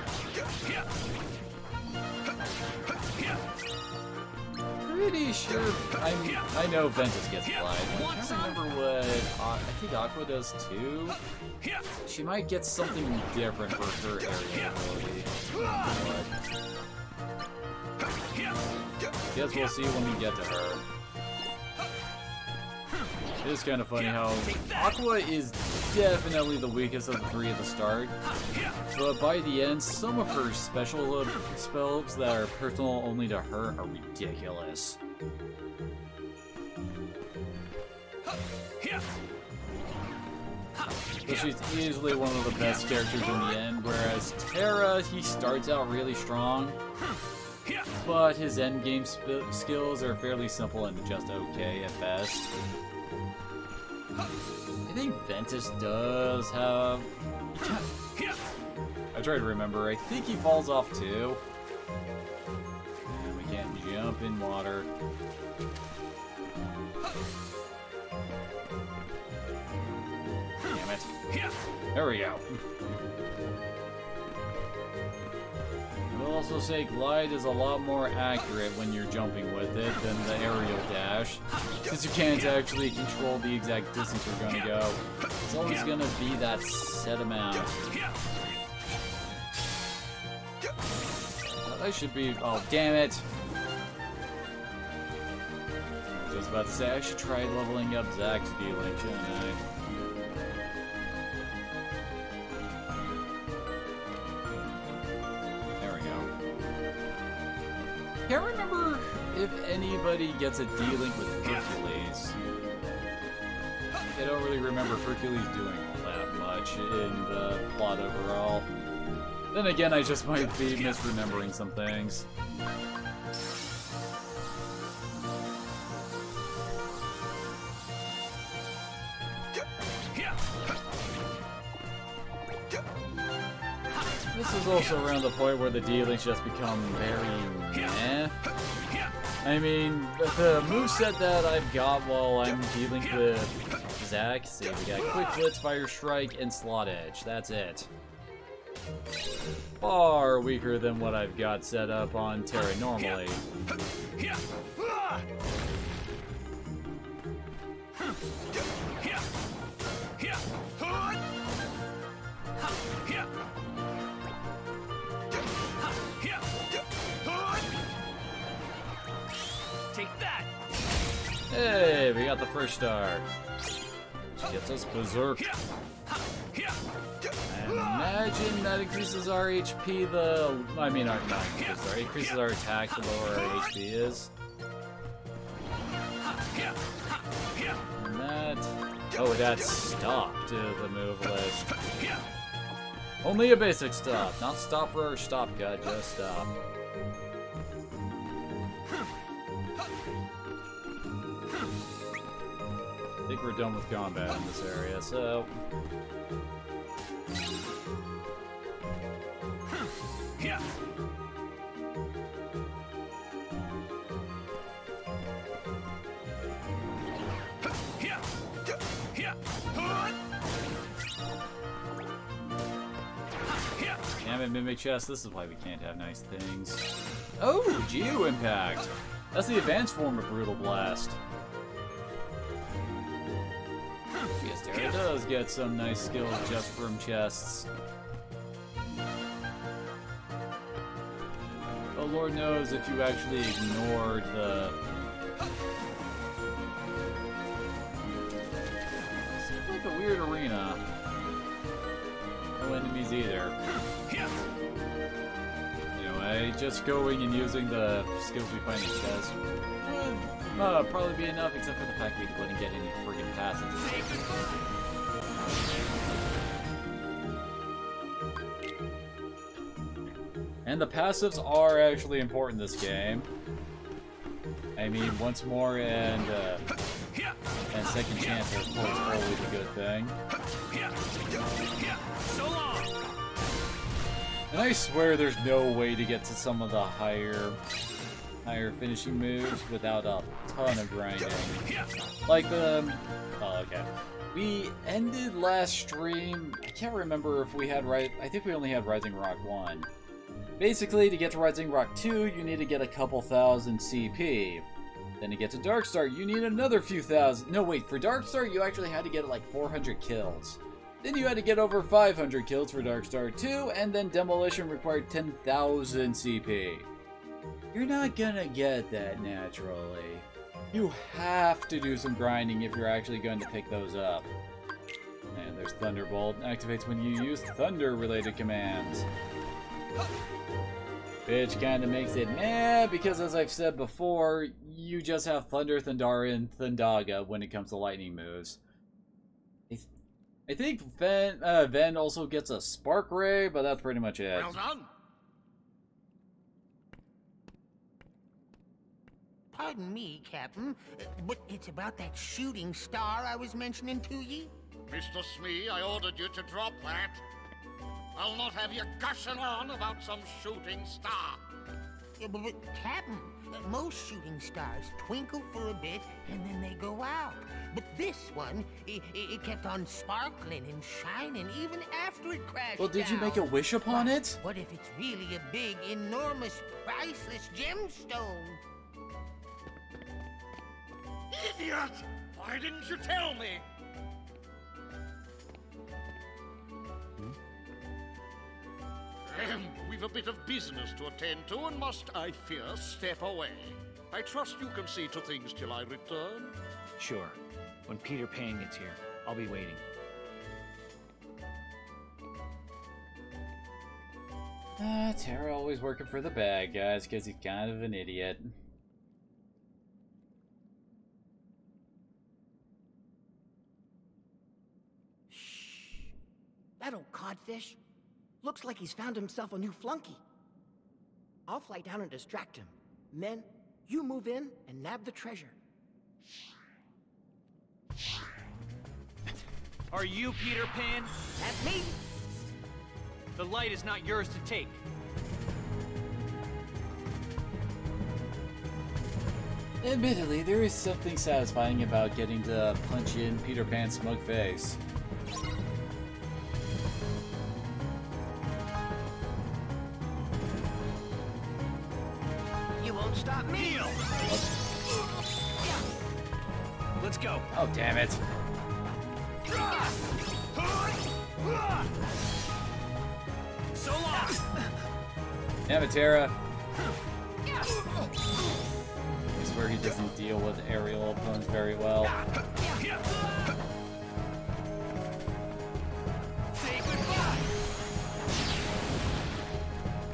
Pretty sure, I know Ventus gets Glide. I can't remember what, I think Aqua does too. She might get something different for her area ability. But guess we'll see when we get to her. It is kind of funny how Aqua is definitely the weakest of the three at the start, but by the end, some of her special spells that are personal only to her are ridiculous. So she's easily one of the best characters in the end, whereas Terra, he starts out really strong, but his endgame skills are fairly simple and just okay at best. I think Ventus does have... I try to remember. I think he falls off too. And we can't jump in water. Damn it. There we go. I will also say Glide is a lot more accurate when you're jumping with it than the aerial dash, since you can't actually control the exact distance you're going to go. It's always going to be that set amount. I should be... Oh, damn it! I was just about to say, I should try leveling up Zack's D-Link, shouldn't I? There we go. Can't remember if anybody gets a D-Link with Hercules. I don't really remember Hercules doing all that much in the plot overall. Then again, I just might be misremembering some things. This is also around the point where the D-Links just become very meh. I mean, the moveset that I've got while I'm dealing with Zack, see, we got Quick Blitz, Fire Strike, and Slot Edge. That's it. Far weaker than what I've got set up on Terra normally. Take that! Hey, we got the first star. Which gets us Berserk. I imagine that increases our HP increases our attack the lower our HP is. And that... Oh, that stopped the move list. Only a basic stop, not stopper or stop cut, just stop. I think we're done with combat in this area, so... Damn it, Mimic Chest, this is why we can't have nice things. Oh, Geo Impact! That's the advanced form of Brutal Blast. Yes, Terra does get some nice skills just from chests. Oh, Lord knows if you actually ignored the... Seems like a weird arena. No enemies either. Anyway, just going and using the skills we find in chests would probably be enough, except for the fact we wouldn't get any friggin' passes. And the passives are actually important in this game. I mean, once more and second chance are of course always a good thing. And I swear there's no way to get to some of the higher finishing moves without a ton of grinding. Like the... Oh, okay. We ended last stream... I can't remember if we had... I think we only had Rising Rock 1. Basically, to get to Rising Rock 2, you need to get a couple thousand CP. Then to get to Darkstar, you need another few thousand... No, wait, for Darkstar, you actually had to get like 400 kills. Then you had to get over 500 kills for Darkstar 2, and then Demolition required 10,000 CP. You're not gonna get that naturally. You have to do some grinding if you're actually going to pick those up. And there's Thunderbolt. Activates when you use thunder-related commands. Which kind of makes it meh, because as I've said before, you just have Thunder, Thundara, and Thundaga when it comes to lightning moves. I think Ven also gets a Spark Ray, but that's pretty much it. Well done. Pardon me, Captain, but it's about that shooting star I was mentioning to ye. Mr. Smee, I ordered you to drop that. I'll not have you gushing on about some shooting star. Yeah, but Captain, most shooting stars twinkle for a bit and then they go out. But this one, it kept on sparkling and shining even after it crashed. Well, did you make a wish upon it? What if it's really a big, enormous, priceless gemstone? Idiot! Why didn't you tell me? We we've a bit of business to attend to and must, I fear, step away. I trust you can see to things till I return. Sure. When Peter Pan gets here, I'll be waiting. Terra always working for the bad guys because he's kind of an idiot. That old codfish looks like he's found himself a new flunky. I'll fly down and distract him. Men, you move in and nab the treasure. Are you Peter Pan? That's me. The light is not yours to take. Admittedly, there is something satisfying about getting to punch in Peter Pan's smug face. You won't stop me. Deal. Let's go. Oh, damn it. So long. Damn it, Terra. It's where he doesn't deal with aerial opponents very well. Say goodbye.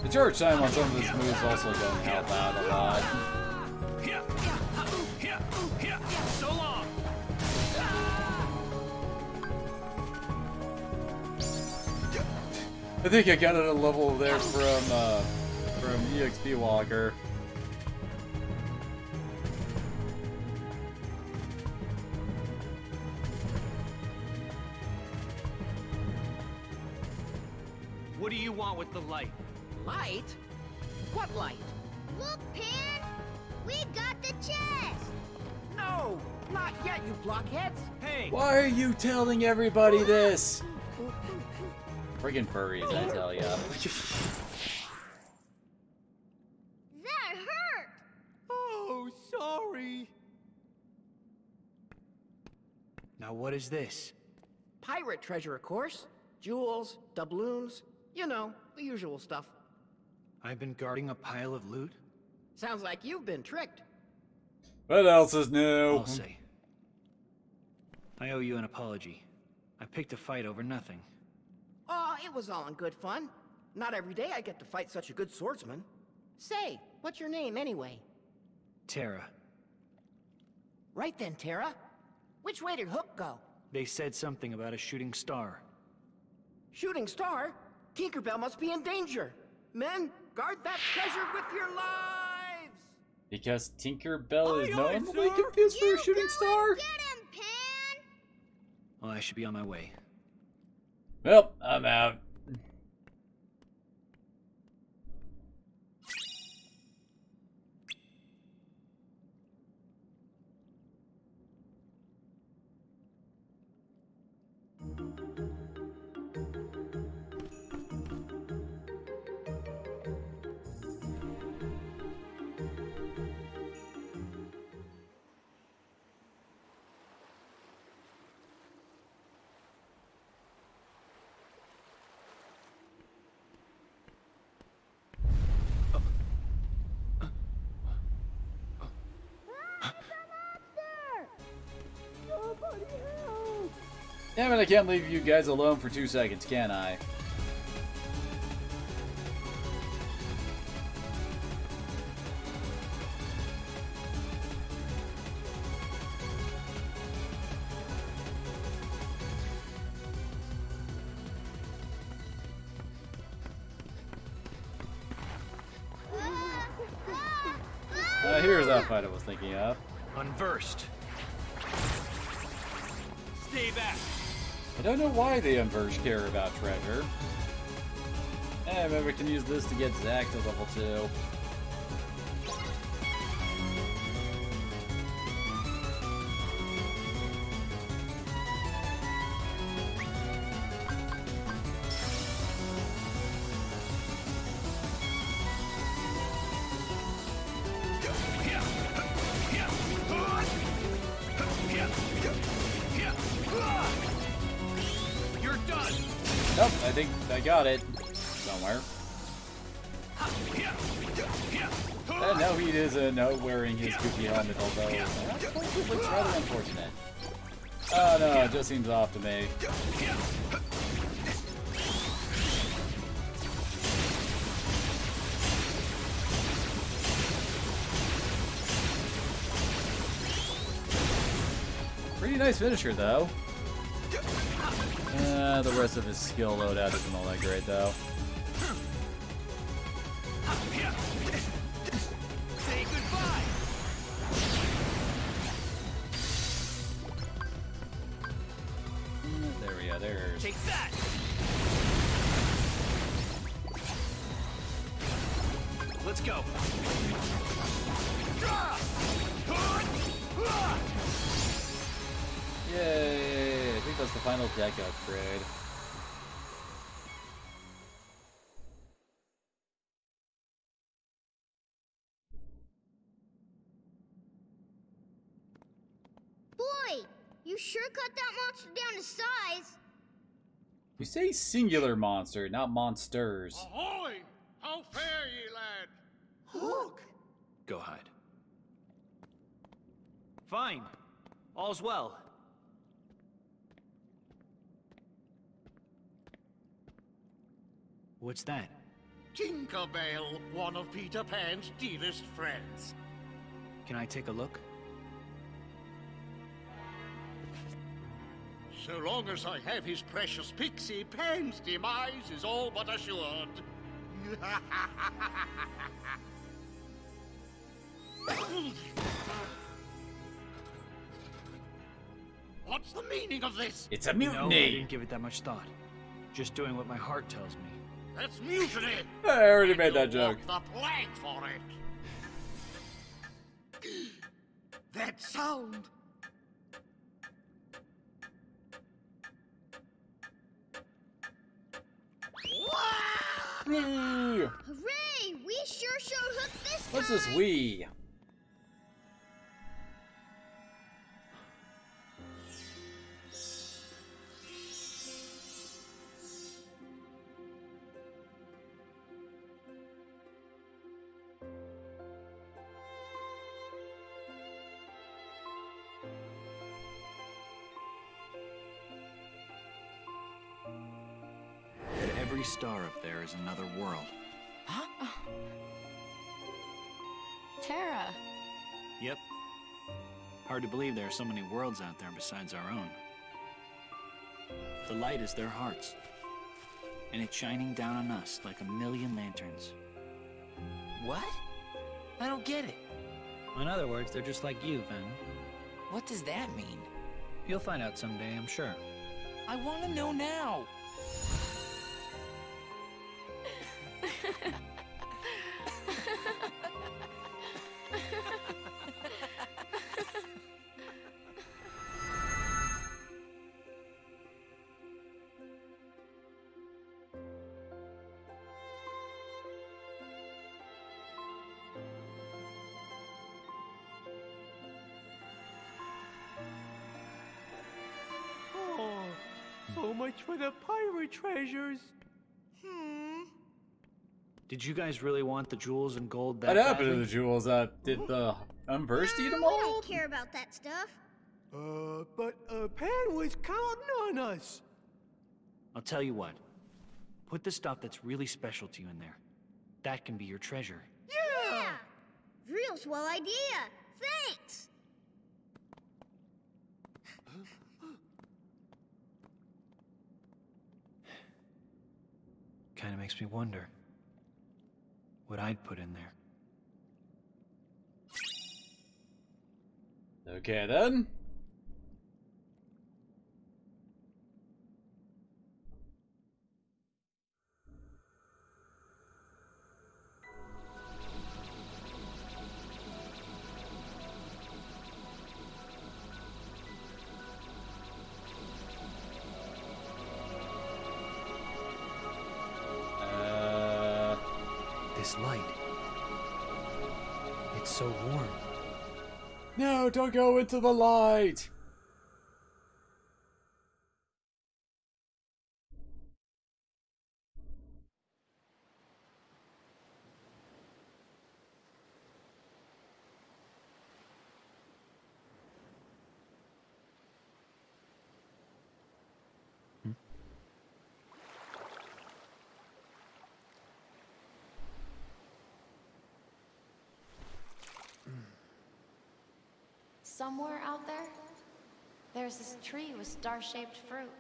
The charge time on some of his moves also don't help out a lot. So long. I think I got it at a level there from EXP Walker. What do you want with the light? Light? What light? Look, Pan! We got the chest! No! Not yet, you blockheads! Hey! Why are you telling everybody this? Friggin' furries, I tell ya. That hurt! Oh, sorry. Now what is this? Pirate treasure, of course. Jewels, doubloons, you know, the usual stuff. I've been guarding a pile of loot? Sounds like you've been tricked. What else is new? I'll say. I owe you an apology. I picked a fight over nothing. Oh, it was all in good fun. Not every day I get to fight such a good swordsman. Say, what's your name anyway? Terra. Right then, Terra. Which way did Hook go? They said something about a shooting star. Shooting star? Tinkerbell must be in danger. Men, guard that treasure with your lives! Because Tinkerbell is Aye, aye, normally sir. confused for a shooting star? Get him, Pan! Well, I should be on my way. Well, I'm out. Damn it, I can't leave you guys alone for 2 seconds, can I? Here's that fight I was thinking of. Unversed. Stay back. I don't know why the Unversed care about treasure. Maybe we can use this to get Zack to level 2. Nope, I think I got it somewhere. And now he is not wearing his goofy helmet, although it looks rather unfortunate. Oh no, it just seems off to me. Pretty nice finisher, though. The rest of his skill loadout isn't all that great, though. Say goodbye. There we go, there's... Take that. Let's go. Yay! I think that's the final deck upgrade. Boy, you sure cut that monster down to size. You say singular monster, not monsters. Ahoy! How fare ye, lad? Look. Go hide. Fine. All's well. What's that? Tinkerbell, one of Peter Pan's dearest friends. Can I take a look? So long as I have his precious pixie, Pan's demise is all but assured. What's the meaning of this? It's a No, mutiny! I didn't give it that much thought. Just doing what my heart tells me. That's mutiny! I already made that You'll joke. walk the plank for it. That sound! Whee! Hooray! We sure showed hook this time. What's this we? Every star up there is another world. Huh? Terra. Yep. Hard to believe there are so many worlds out there besides our own. The light is their hearts. And it's shining down on us like a million lanterns. What? I don't get it. In other words, they're just like you, Ven. What does that mean? You'll find out someday, I'm sure. I want to know now. Oh, so much for the pirate treasures. Did you guys really want the jewels and gold that What happened to badly? the jewels? Did the Unversed eat them We all? don't care about that stuff. But Pan was counting on us. I'll tell you what. Put the stuff that's really special to you in there. That can be your treasure. Yeah! Real swell idea. Thanks. Kinda makes me wonder what I'd put in there. Okay then. This light. It's so warm. No, don't go into the light! Somewhere out there, there's this tree with star-shaped fruit.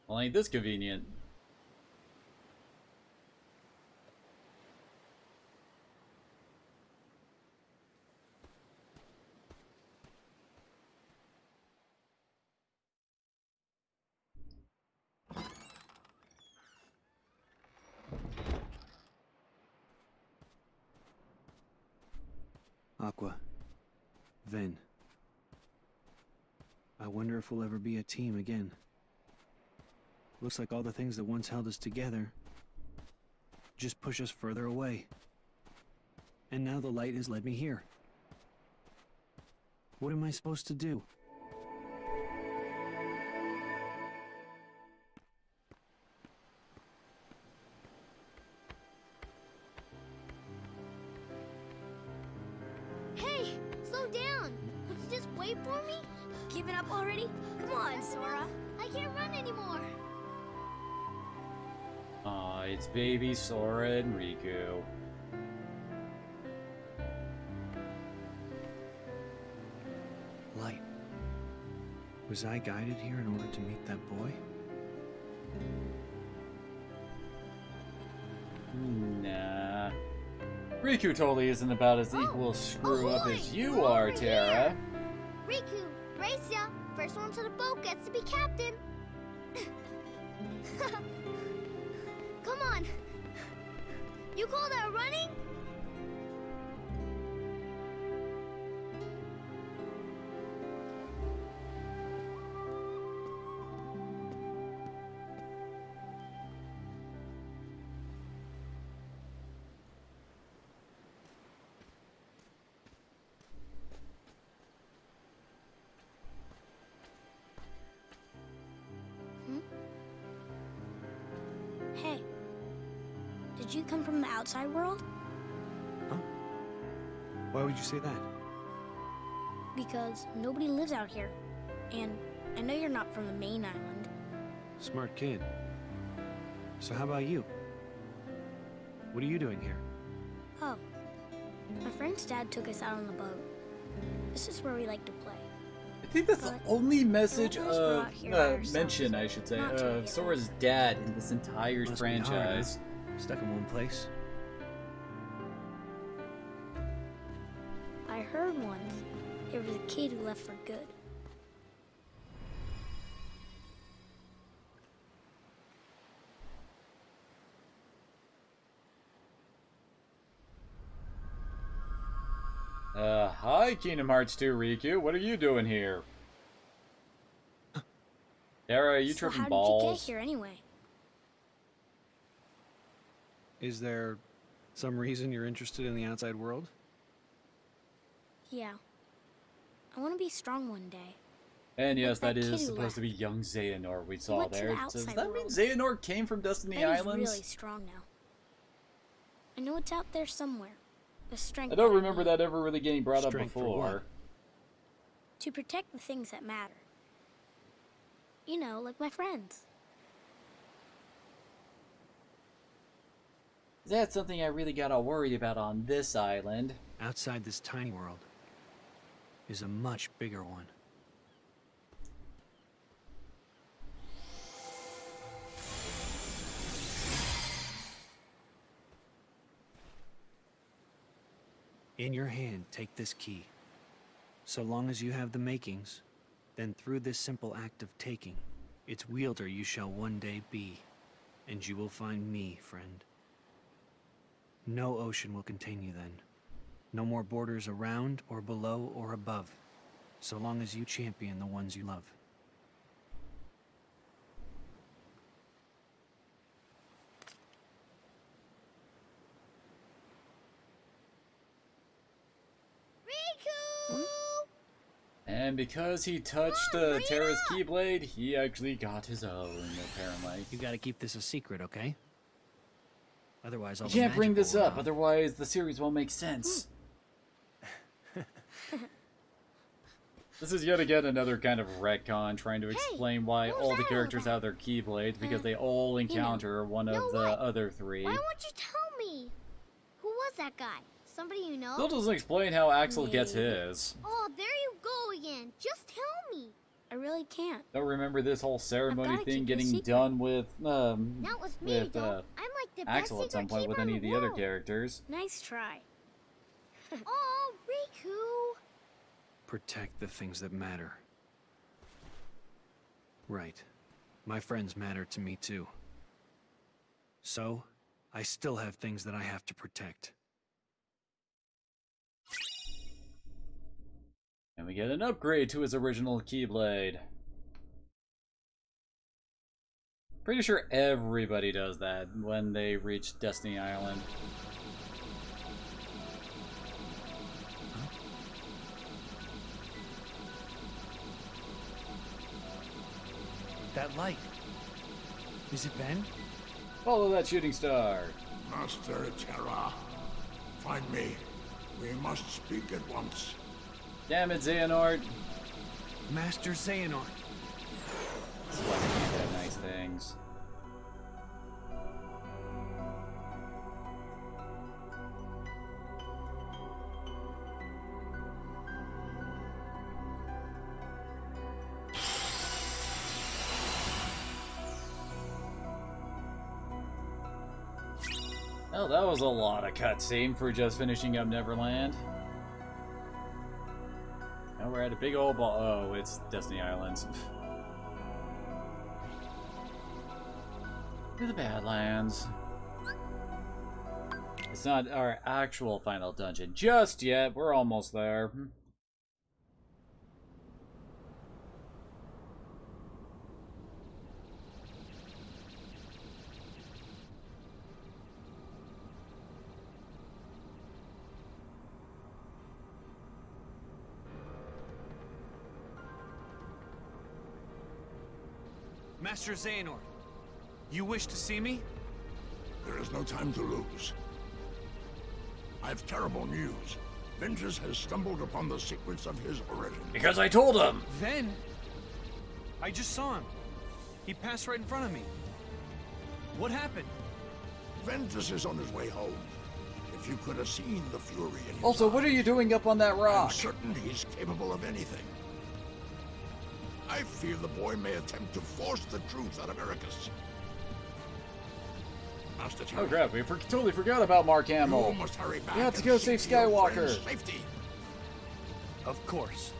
Well, ain't this convenient? Aqua. Ven. I wonder if we'll ever be a team again. Looks like all the things that once held us together just push us further away. And now the light has led me here. What am I supposed to do? Hey, slow down. Would you just wait for me? Giving up already? Come on, Sora. I can't run anymore. Aw, it's baby Sora and Riku. Light. Was I guided here in order to meet that boy? Nah. Riku totally isn't about as equal screw-up as you are, Terra. Riku, race ya. First one to the boat gets to be captain. Come on. You call that running? Hey, did you come from the outside world? Huh? Why would you say that? Because nobody lives out here. And I know you're not from the main island. Smart kid. So how about you? What are you doing here? Oh, my friend's dad took us out on the boat. This is where we like to play. I think that's the only message We're of out here by ourselves, mention, I should say, not of together. Sora's dad in this entire Must be hard, huh? franchise. Stuck in one place. I heard once there was a kid who left for good. Hi, Kingdom Hearts 2 Riku. What are you doing here? Terra, are you So tripping how did balls? you get here anyway? Is there some reason you're interested in the outside world? Yeah. I want to be strong one day. And yes, Like that that kid is who supposed to be young Xehanort we saw went to there. the Does outside that mean world. Xehanort came from Destiny He's Islands? really strong now. I know it's out there somewhere. The strength I don't that remember need that ever really getting brought up Strength for before. what? to protect the things that matter. You know, like my friends. That's something I really gotta worry about on this island. Outside this tiny world is a much bigger one. In your hand, take this key. So long as you have the makings, then through this simple act of taking, its wielder you shall one day be, and you will find me, friend. No ocean will contain you then. No more borders around or below or above, so long as you champion the ones you love. Riku! And because he touched Terra's Keyblade, he actually got his own, apparently. You gotta keep this a secret, okay? Otherwise, You I'll can't bring this up, otherwise the series won't make sense. This is yet again another kind of retcon trying to explain why all the characters have their Keyblades, because they all encounter one of the other three. Why won't you tell me? Who was that guy? Somebody you know? Still doesn't explain how Axel gets his. Oh, there you go again. Just tell me. I really can't. Don't remember this whole ceremony gotta thing keep your getting secret. done with Not with me, though. I'm like the Axel best at some secret point with keeper any in of the other world. characters. Nice try. Oh, Riku. Protect the things that matter. Right. My friends matter to me too. So, I still have things that I have to protect. And we get an upgrade to his original Keyblade. Pretty sure everybody does that when they reach Destiny Island. That light. Is it Ben? Follow that shooting star. Master Terra, find me. We must speak at once. Damn it, Xehanort. Master Xehanort. This is why we can't have nice things. Oh, that was a lot of cutscene for just finishing up Neverland. Now we're at a big old ball. Oh, it's Destiny Islands. To the Badlands. It's not our actual final dungeon just yet. We're almost there. Master Xehanort, you wish to see me? There is no time to lose. I've terrible news. Ventus has stumbled upon the secrets of his origin. Because I told him! Then? I just saw him. He passed right in front of me. What happened? Ventus is on his way home. If you could have seen the fury in his Also, what are you doing up on that rock? I'm certain he's capable of anything. I fear the boy may attempt to force the truth out of Ericus. Master Terra, Oh crap, we totally forgot about Mark Hamill. you must hurry back. We have to and go see save to your Skywalker. friend's safety. Of course.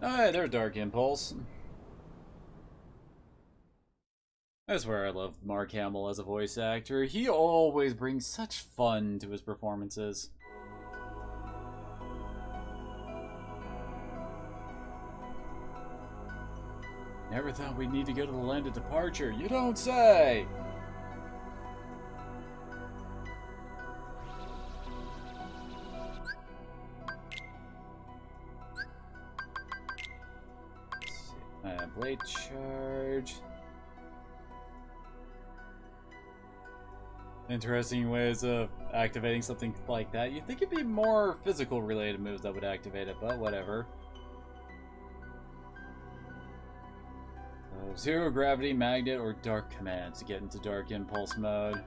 Alright, there's Dark Impulse. I swear I love Mark Hamill as a voice actor. He always brings such fun to his performances. Never thought we'd need to go to the land of departure. You don't say! Blade charge. Interesting ways of activating something like that. You'd think it'd be more physical related moves that would activate it, but whatever. Zero gravity, magnet, or dark command to get into dark impulse mode.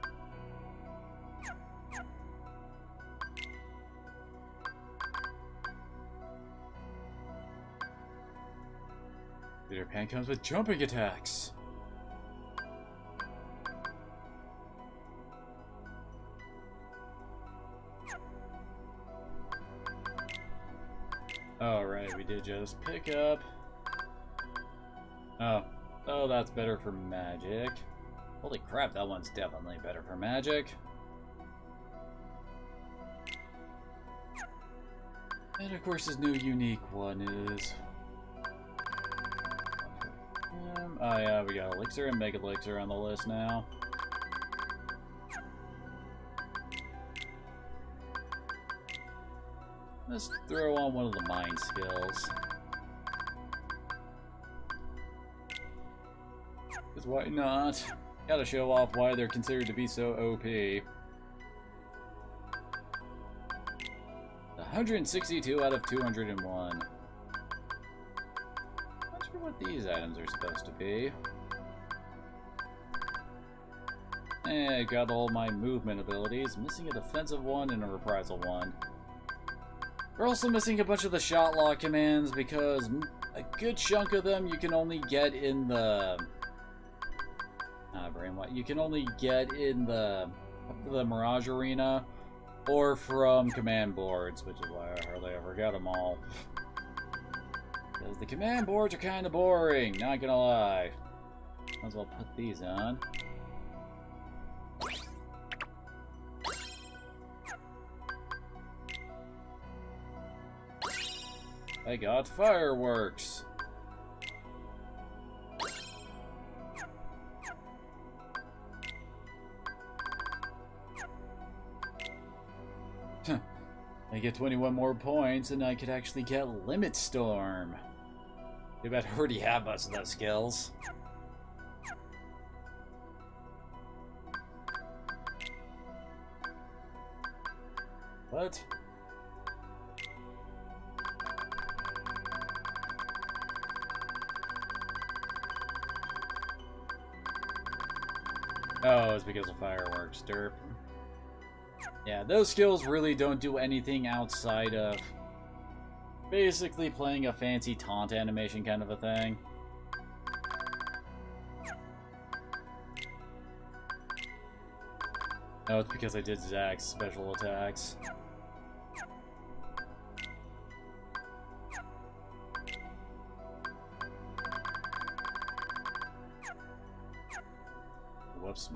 Peter Pan comes with jumping attacks. Alright, we did just pick up. Oh, that's better for magic. Holy crap, that one's definitely better for magic. And of course, his new unique one is... oh yeah, we got Elixir and Mega Elixir on the list now. Let's throw on one of the mind skills. Because why not? Gotta show off why they're considered to be so OP. The 162 out of 201. Not sure what these items are supposed to be. Got all my movement abilities. Missing a defensive one and a reprisal one. We're also missing a bunch of the shot lock commands because a good chunk of them you can only get in the... You can only get in the Mirage Arena or from command boards, which is why I hardly ever get them all. Because the command boards are kind of boring, not gonna lie. Might as well put these on. I got fireworks. I get 21 more points and I could actually get Limit Storm. Too bad I already have most of those skills. What? Oh, it's because of fireworks, derp. Yeah, those skills really don't do anything outside of basically playing a fancy taunt animation kind of a thing. Oh, it's because I did Zack's special attacks. Whoops.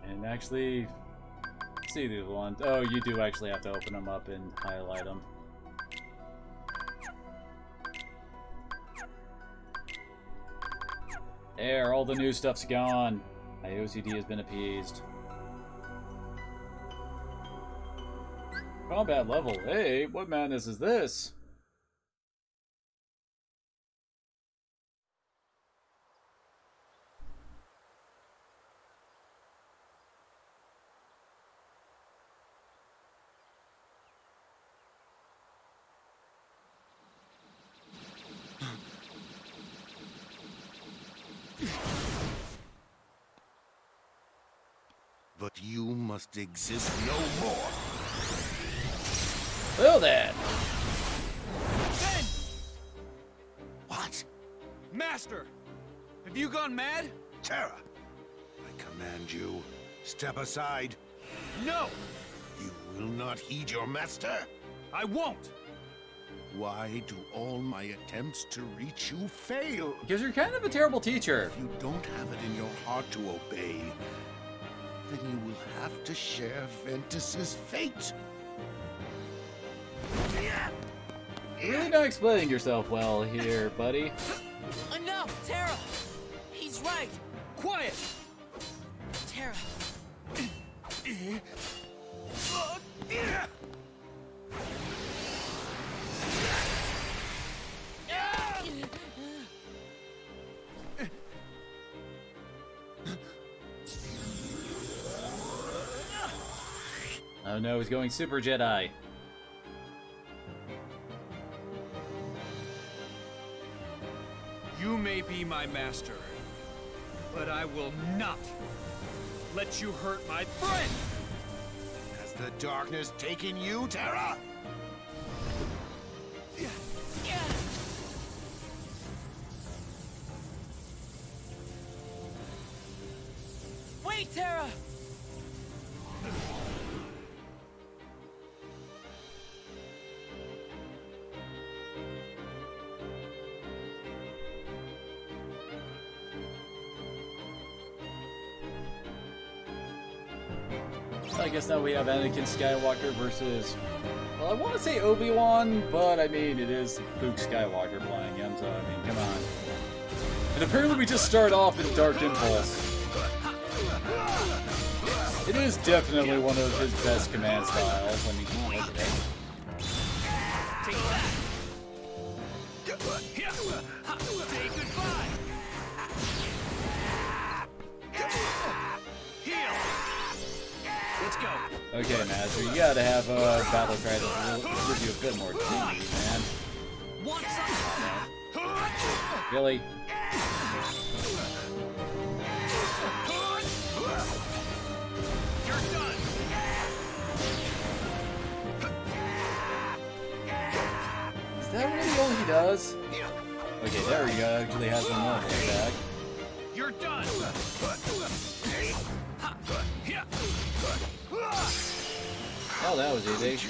And actually, see these ones. Oh, you do actually have to open them up and highlight them. There, all the new stuff's gone. My OCD has been appeased. Combat level 8? What madness is this? But you must exist no more. Well then. Ben! What? Master! Have you gone mad? Terra! I command you, step aside. No! You will not heed your master? I won't! Why do all my attempts to reach you fail? Because you're kind of a terrible teacher. If you don't have it in your heart to obey, then you will have to share Ventus's fate. You're really not explaining yourself well here, buddy. Enough, Terra! He's right! Quiet! Terra. Oh no, he's going Super Jedi. You may be my master, but I will not let you hurt my friend! Has the darkness taken you, Terra? Wait, Terra! I guess now we have Anakin Skywalker versus, well, I want to say Obi-Wan, but I mean, it is Luke Skywalker playing him, so I mean, come on. And apparently we just start off in Dark Impulse. It is definitely one of his best command styles. I mean, look at it. Say goodbye! Heal! It's go. Okay, Master, you gotta have a battle cry that will give you a bit more dignity, man. Want some? Really? You're done. Is that really all he does? Okay, there we go. Actually has a normal attack. You're done. Oh, that was easy.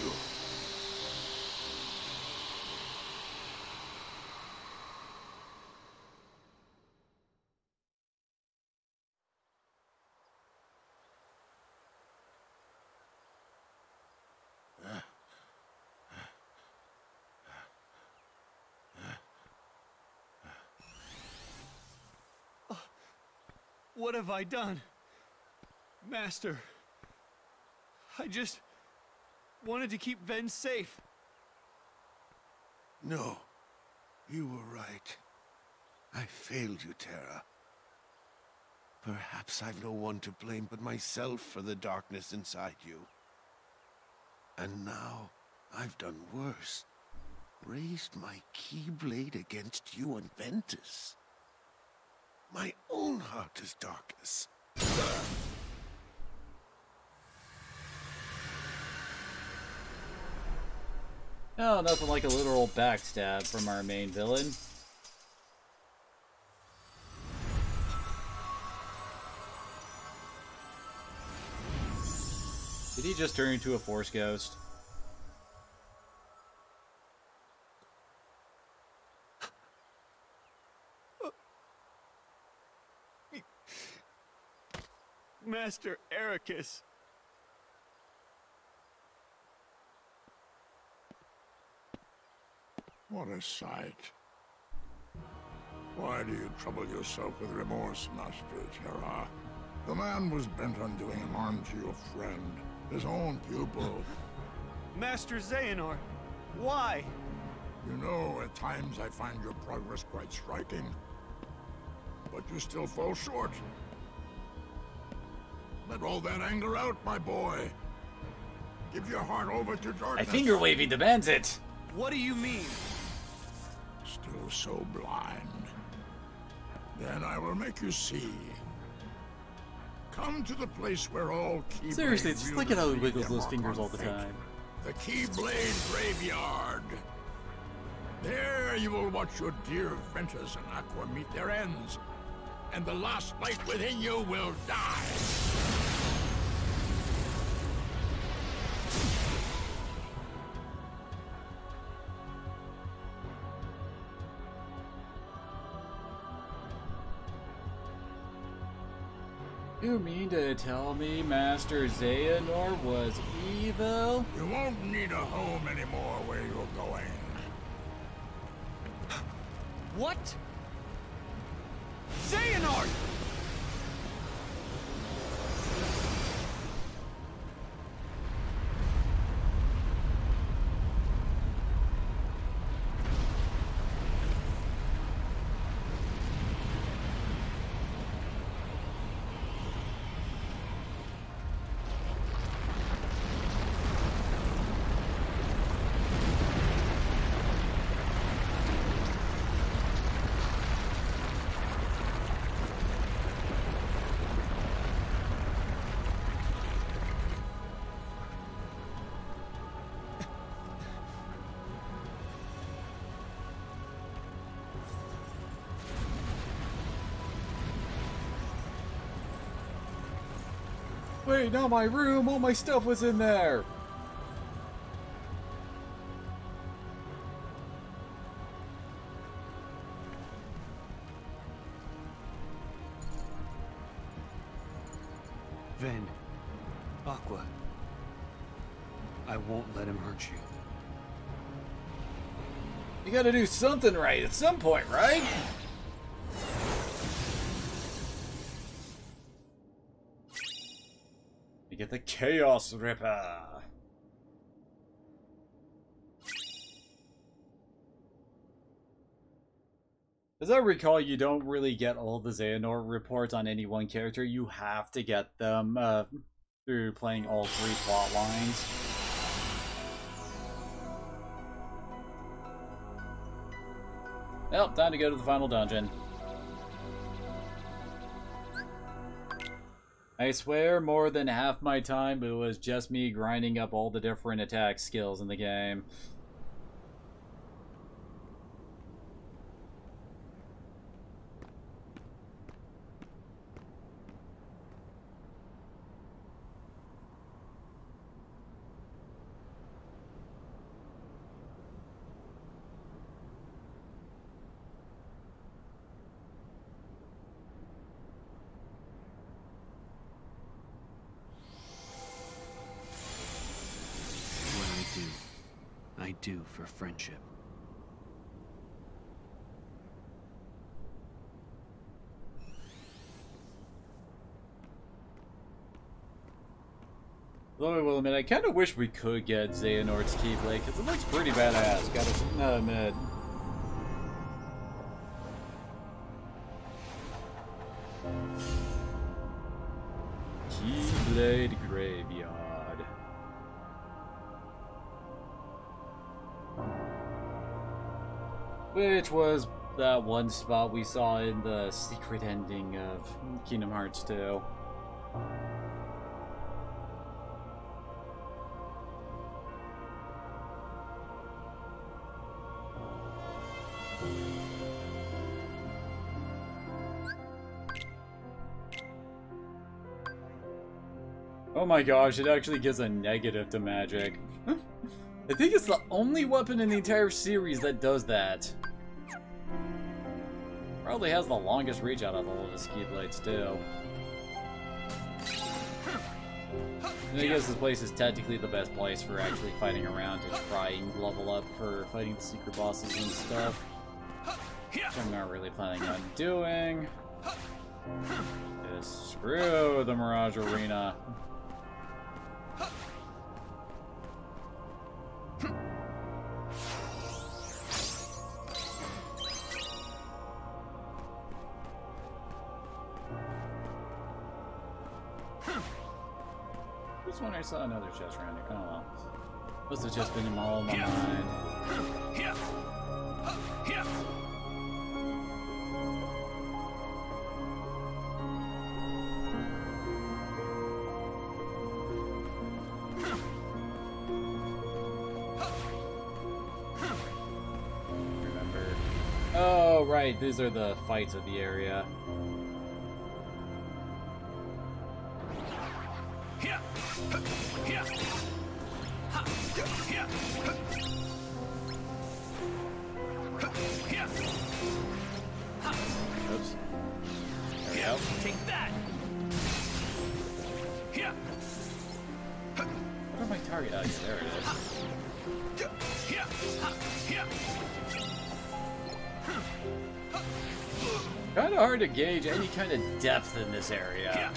What have I done? Master, I just wanted to keep Ven safe. No, you were right. I failed you, Terra. Perhaps I've no one to blame but myself for the darkness inside you. And now, I've done worse. Raised my keyblade against you and Ventus. My own heart is darkness. Oh, nothing like a literal backstab from our main villain. Did he just turn into a Force Ghost? Master Ericus. What a sight. Why do you trouble yourself with remorse, Master Terra? The man was bent on doing harm to your friend, his own pupil. Master Xehanort, why? You know, at times I find your progress quite striking. But you still fall short. Let all that anger out, my boy. Give your heart over to darkness. I finger wavy demands it. What do you mean? Still so blind. Then I will make you see. Come to the place where all Keyblade Seriously, just look at how he wielders wiggles leave their those mark fingers on all the fate. time. The Keyblade Graveyard. There you will watch your dear Ventus and Aqua meet their ends. And the last light within you will die. You mean to tell me Master Xehanort was evil? You won't need a home anymore where you're going. What? Xehanort! Wait, not my room! All my stuff was in there! Ven, Aqua, I won't let him hurt you. You gotta do something right at some point, right? You get the Chaos Ripper. As I recall, you don't really get all the Xehanort reports on any one character. You have to get them through playing all 3 plot lines. Well, time to go to the final dungeon. I swear more than half my time it was just me grinding up all the different attack skills in the game. I do for friendship. Though I will admit, I kind of wish we could get Xehanort's Keyblade, because it looks pretty badass, gotta admit. Keyblade Graveyard. Which was that one spot we saw in the secret ending of Kingdom Hearts 2. Oh my gosh, it actually gives a negative to magic. I think it's the only weapon in the entire series that does that. Probably has the longest reach out of all of his Keyblades too. And I guess this place is technically the best place for actually fighting around to try and level up for fighting the secret bosses and stuff. Which I'm not really planning on doing. Just screw the Mirage Arena. Just when I saw another chest around here. Oh well. Must have just been in all my mind. Remember. Oh, right. These are the fights of the area. Oops. There we go. Take that. What am I targeting? Oh, yeah, there it is. Kind of hard to gauge any kind of depth in this area.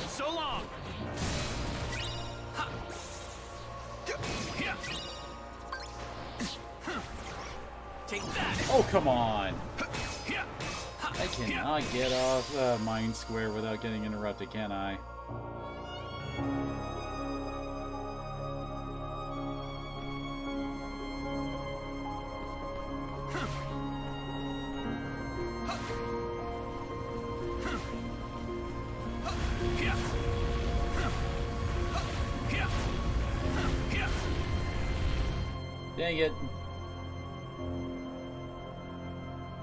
So long. Take that. Oh, come on. I cannot get off Mind Square without getting interrupted, can I? Dang it.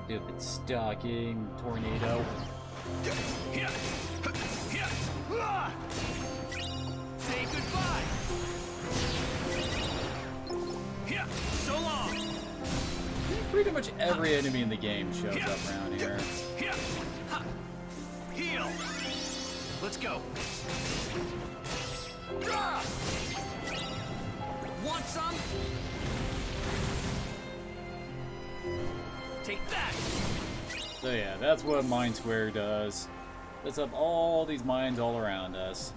Stupid stalking tornado. Say goodbye. So long. Pretty much every enemy in the game shows up around here. Heal. Let's go. Want some? Take that. So yeah, that's what Mind Square does. Sets up all these mines all around us.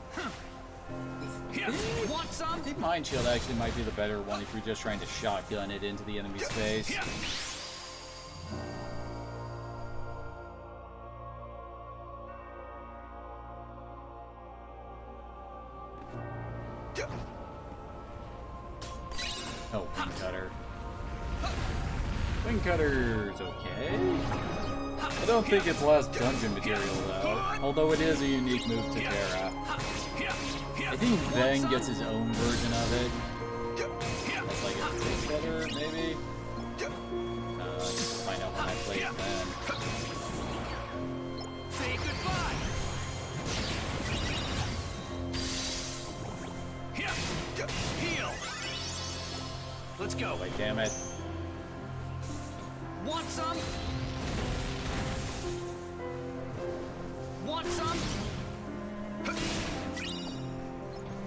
Want some? I think Mind Shield actually might be the better one if you're just trying to shotgun it into the enemy's face. Oh, Wing Cutter. Wing Cutter's okay. I don't think it's less dungeon material though, although it is a unique move to Terra. I think Ven gets his own version of it. That's like a Big Brother, maybe? I need to find out when I play Ven. Say goodbye. Heal. Let's go. Wait, damn it. Want some? Want some?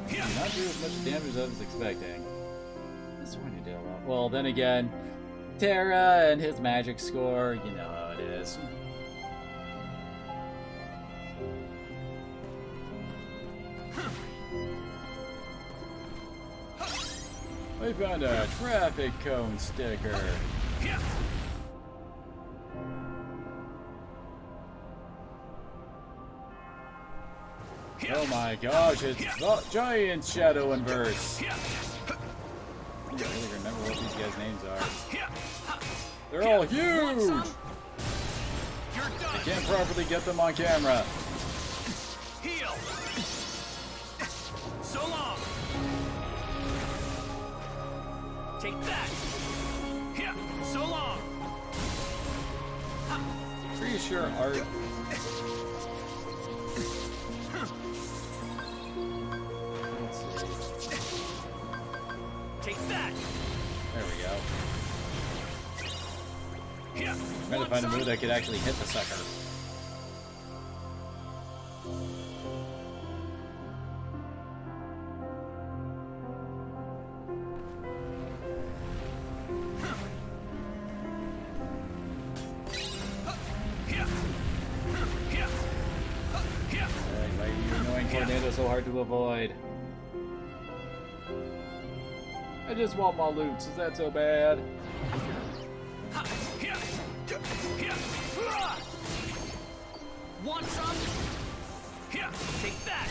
Did not do as much damage as I was expecting. This one you did a lot. Well, then again, Terra and his magic score, you know how it is. We found a traffic cone sticker. Oh my gosh, it's giant shadow inverse. I don't really remember what these guys' names are. They're all huge! I can't properly get them on camera. Heal. So long. Take that. Here. So long. Pretty sure Art. Take that. There we go. Here. I'm trying to find a move that could actually hit the sucker. Why are you annoying tornadoes so hard to avoid? I just want my loot. Is that so bad? Want some? Here, take that.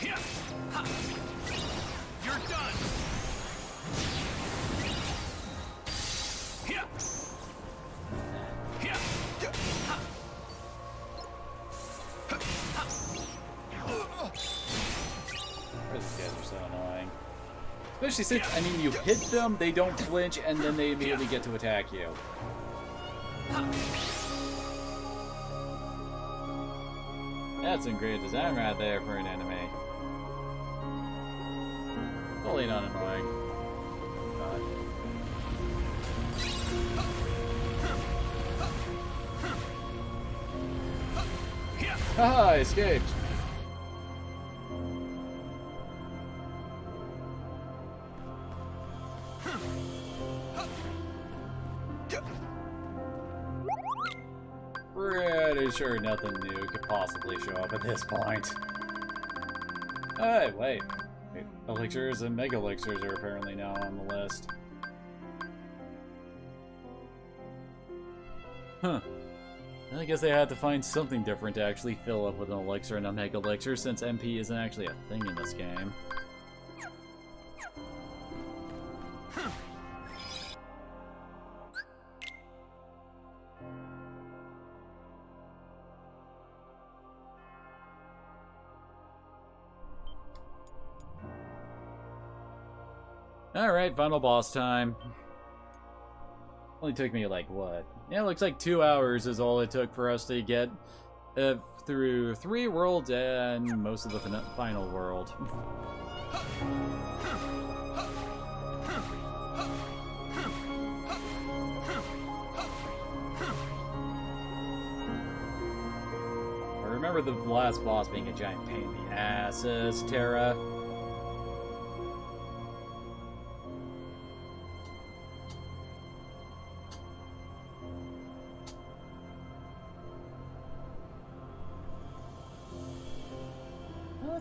Here. You're done. Here. Here. These guys are so annoying. Especially since, I mean, you hit them, they don't flinch, and then they immediately get to attack you. That's some great design right there for an enemy. Totally not annoying. God. Haha, I escaped. Pretty sure nothing new could possibly show up at this point. Hey, wait. Elixirs and Mega Elixirs are apparently now on the list. Huh. I guess they had to find something different to actually fill up with an Elixir and a Mega Elixir, since MP isn't actually a thing in this game. Alright, final boss time. Only took me like, what? Yeah, it looks like 2 hours is all it took for us to get through 3 worlds and most of the final world. I remember the last boss being a giant pain in the ass as Terra.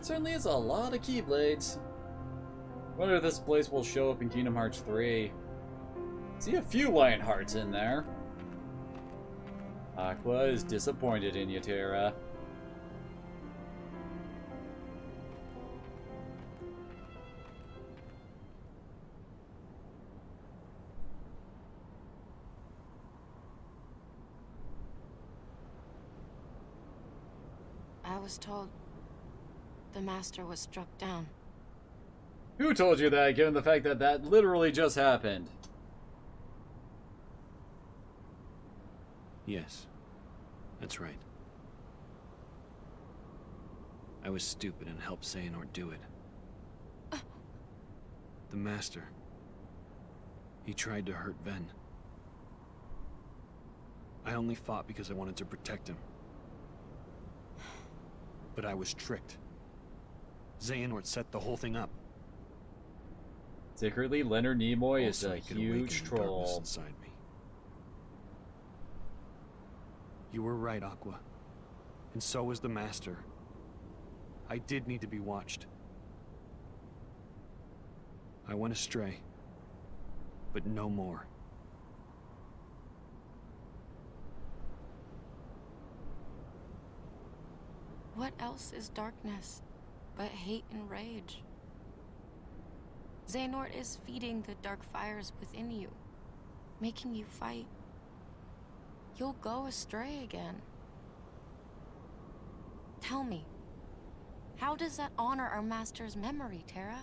That certainly is a lot of Keyblades. Wonder if this place will show up in Kingdom Hearts 3. See a few Lion Hearts in there. Aqua is disappointed in you, Terra. I was told the Master was struck down. Who told you that, given the fact that that literally just happened? Yes, that's right. I was stupid and helped Xehanort do it. The Master. He tried to hurt Ven. I only fought because I wanted to protect him. But I was tricked. Xehanort set the whole thing up. Secretly, Leonard Nimoy is Also, a he could awaken huge the darkness troll. inside me. You were right, Aqua. And so was the Master. I did need to be watched. I went astray. But no more. What else is darkness but hate and rage? Xehanort is feeding the dark fires within you, making you fight. You'll go astray again. Tell me, how does that honor our Master's memory, Terra?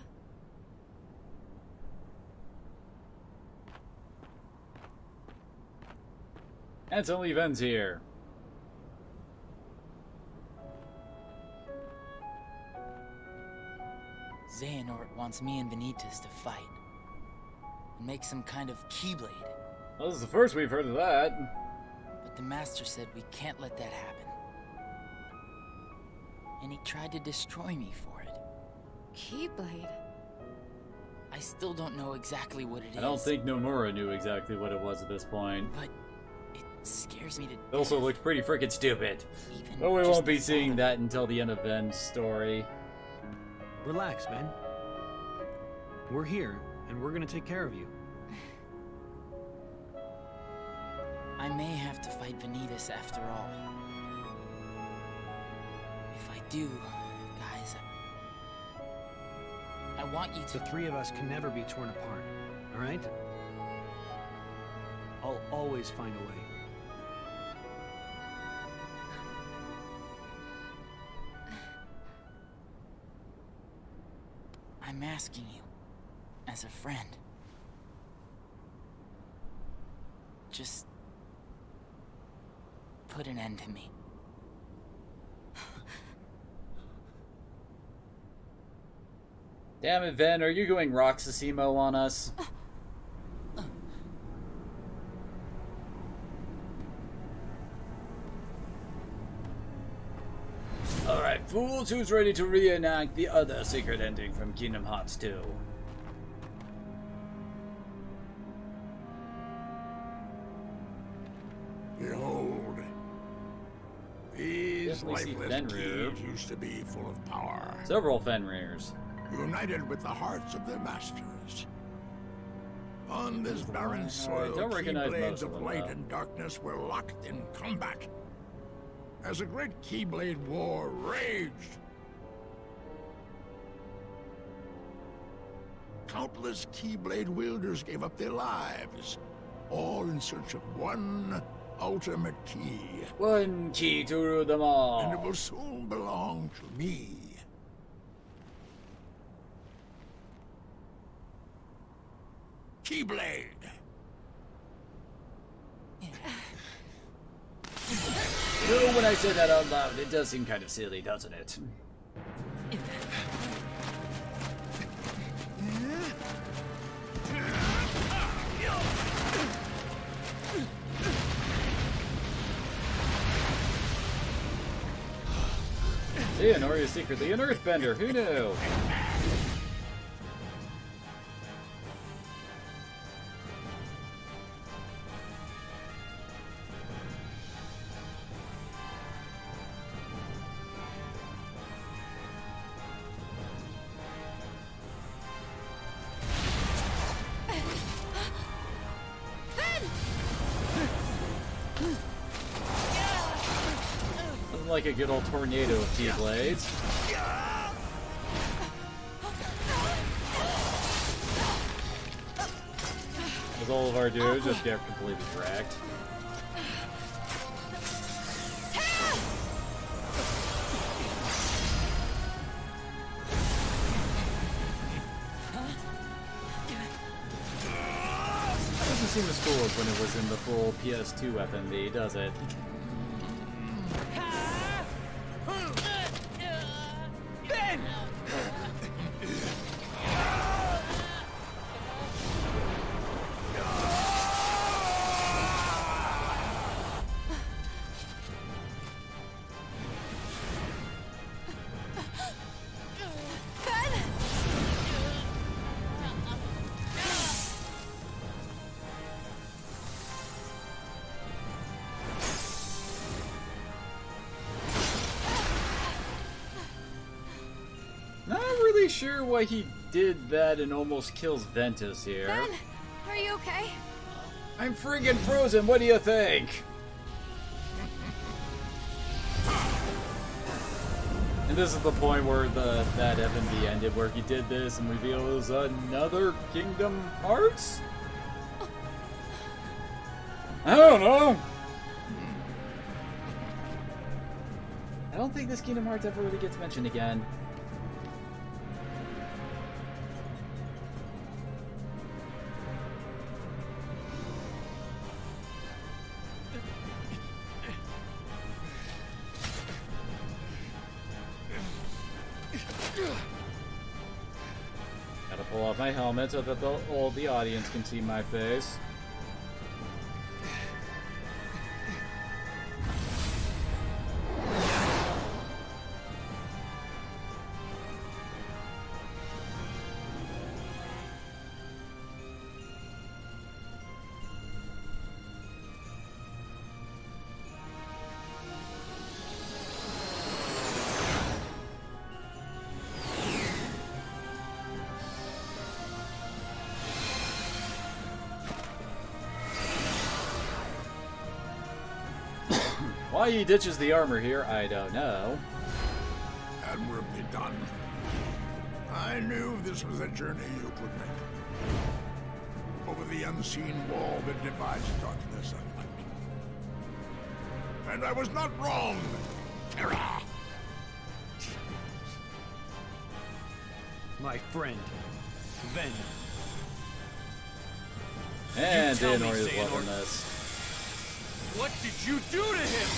That's only Ven's here. Xehanort wants me and Vanitas to fight. And make some kind of Keyblade. Well, this is the first we've heard of that. But the Master said we can't let that happen. And he tried to destroy me for it. Keyblade? I still don't know exactly what it is. I don't think Nomura knew exactly what it was at this point. But it scares me to It also looks pretty freaking stupid. But we won't be seeing that until the end of Ven's story. Relax, Ven. We're here, and we're gonna take care of you. I may have to fight Vanitas after all. If I do, guys, I want you to... The three of us can never be torn apart, alright? I'll always find a way. I'm asking you, as a friend. Just... put an end to me. Damn it, Ven, are you going Roxasimo on us? Alright, fools, who's ready to reenact the other secret ending from Kingdom Hearts 2? Behold, these Definitely see lifeless Fenrir. keys used to be full of power. Several Fenrirs. United with the hearts of their masters. On this barren soil, don't recognize keyblades most of of them, light though. and darkness were locked in combat. As a great Keyblade war raged, countless Keyblade wielders gave up their lives, all in search of one ultimate key. One key to rule them all. And it will soon belong to me. Keyblade! You know, when I say that out loud, it does seem kind of silly, doesn't it? Xehanort is secretly an earthbender, who knew? like a good old tornado of T-blades. As all of our dudes just get completely wrecked. Doesn't seem as cool as when it was in the full PS2 FMV, does it? Ben! Sure why he did that and almost kills Ventus here. Ben, are you okay? I'm friggin' frozen, what do you think? And this is the point where that FMV ended, where he did this and reveals another Kingdom Hearts? I don't know. I don't think this Kingdom Hearts ever really gets mentioned again. Gotta pull off my helmet so that all the audience can see my face. Why he ditches the armor here, I don't know. Admirably done. I knew this was a journey you could make. Over the unseen wall that divides darkness and light. And I was not wrong, Terra! My friend, Ven. And Xehanort is loving this. What did you do to him?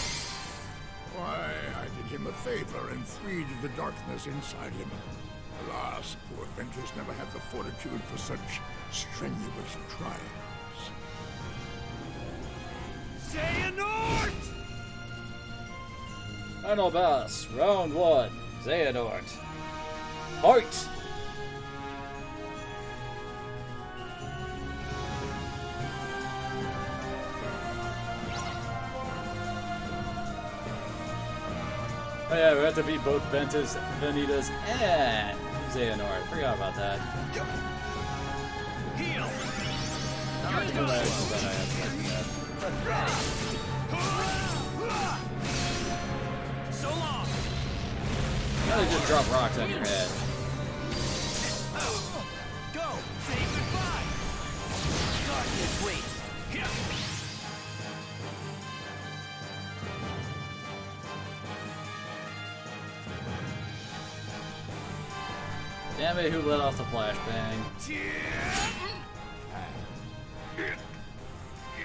Why, I did him a favor and freed the darkness inside him. Alas, poor Ventus never had the fortitude for such strenuous trials. Xehanort! Final boss, round 1, Xehanort. Fight! Oh yeah, we have to beat both Ventus, Vanitas, and Xehanort. Forgot about that. Heal! I didn't realize that I had that. So long! Now they just drop rocks on your head. Go! Say goodbye! Darkness waits! Damn it, who let off the flashbang?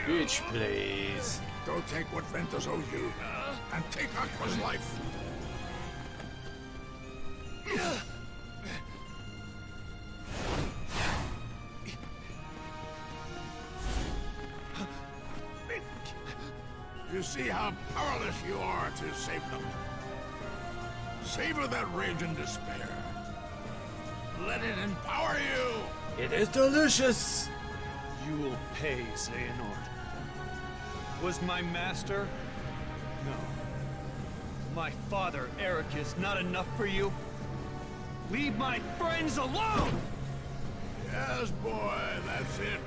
Bitch, please. Go take what Ventus owes you, and take Aqua's life. You see how powerless you are to save them. Savor that rage and despair. Let it empower you! It is delicious! You will pay, Xehanort. Was my master? No. My father, Eric, is not enough for you? Leave my friends alone! Yes, boy, that's it.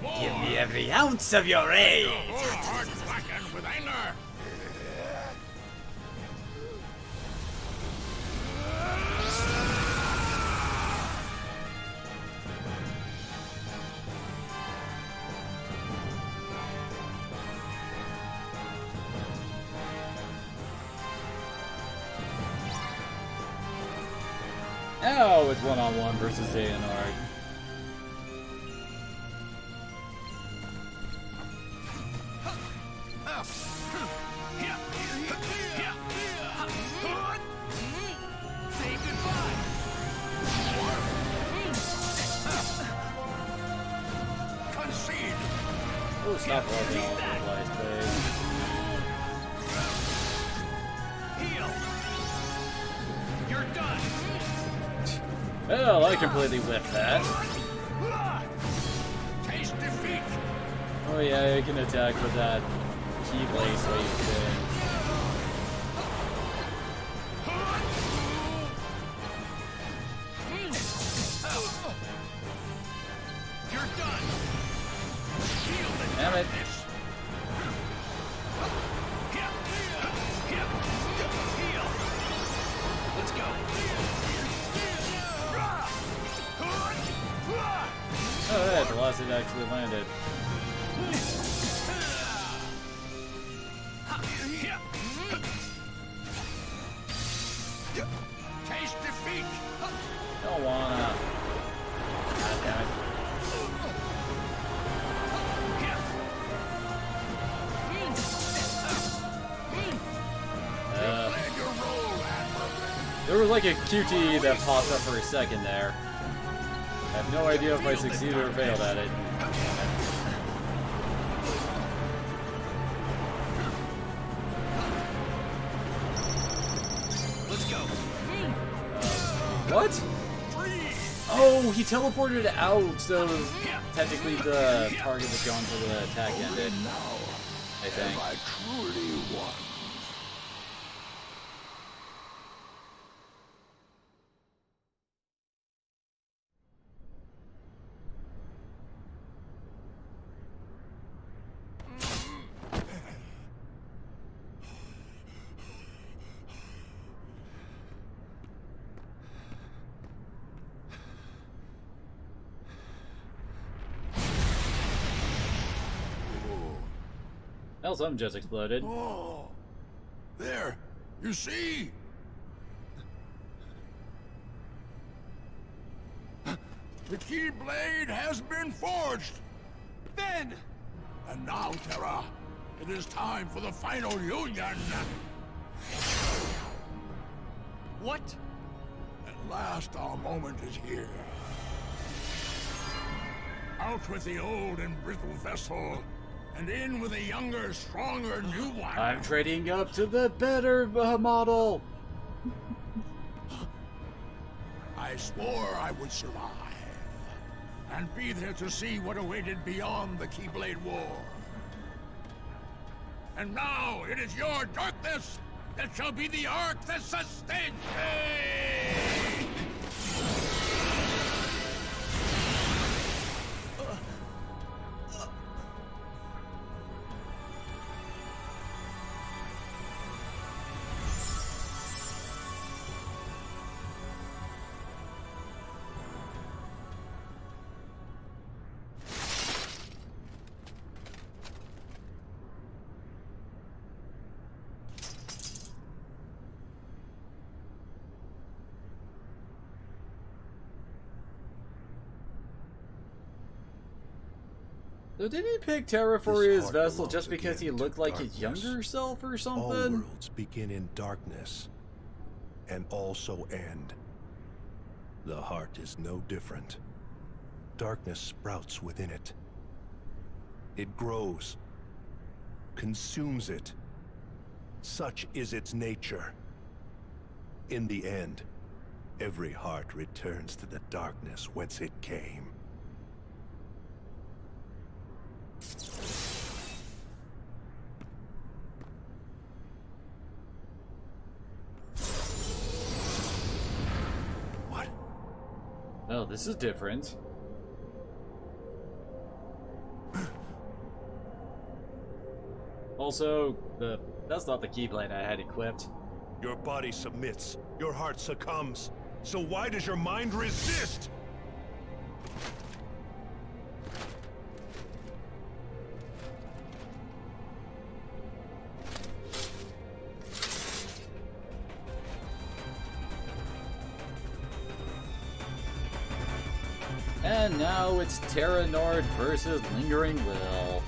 More. Give me every ounce of your rage! Your whole heart blackened with anger! Now it's one-on-one versus Xehanort. Oh, stop walking all over the place, please. Heal. You're done. Well, I completely whiffed that. Taste defeat. Oh yeah, you can attack with that Keyblade wave thing. You're done. Damn it. Let's go. Oh yeah, the last hit actually landed. Taste defeat. Don't wanna. God damn it. There was like a QTE that popped up for a second there. I have no idea if I succeeded or failed at it. Let's go. What? Oh, he teleported out, so technically the target was gone until the attack ended. I think. I truly won. Hell, something just exploded. Oh, there, you see? The Keyblade has been forged! Ben! And now, Terra, it is time for the final union! What? At last our moment is here. Out with the old and brittle vessel, and in with a younger, stronger new one. I'm trading up to the better model. I swore I would survive, and be there to see what awaited beyond the Keyblade War. And now it is your darkness that shall be the arc that sustains me! So did he pick Terra for his vessel just because he looked like his younger self or All something? worlds begin in darkness and also end. The heart is no different. Darkness sprouts within it. It grows, consumes it. Such is its nature. In the end, every heart returns to the darkness whence it came. What? Oh, this is different. Also, that's not the Keyblade I had equipped. Your body submits, your heart succumbs. So why does your mind resist? And now it's Terra Nord versus Lingering Will.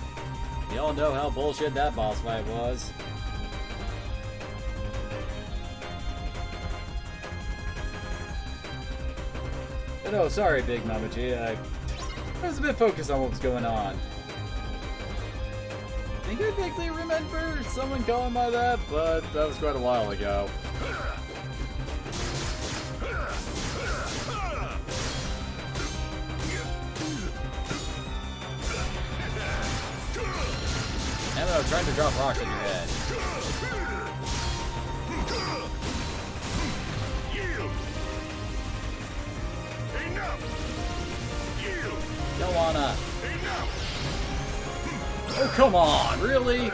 We all know how bullshit that boss fight was. But no, sorry, Big Mama G. I was a bit focused on what was going on. I think I vaguely remember someone calling by that, but that was quite a while ago. I'm trying to drop rocks on your head. Don't wanna. Oh, come on, really?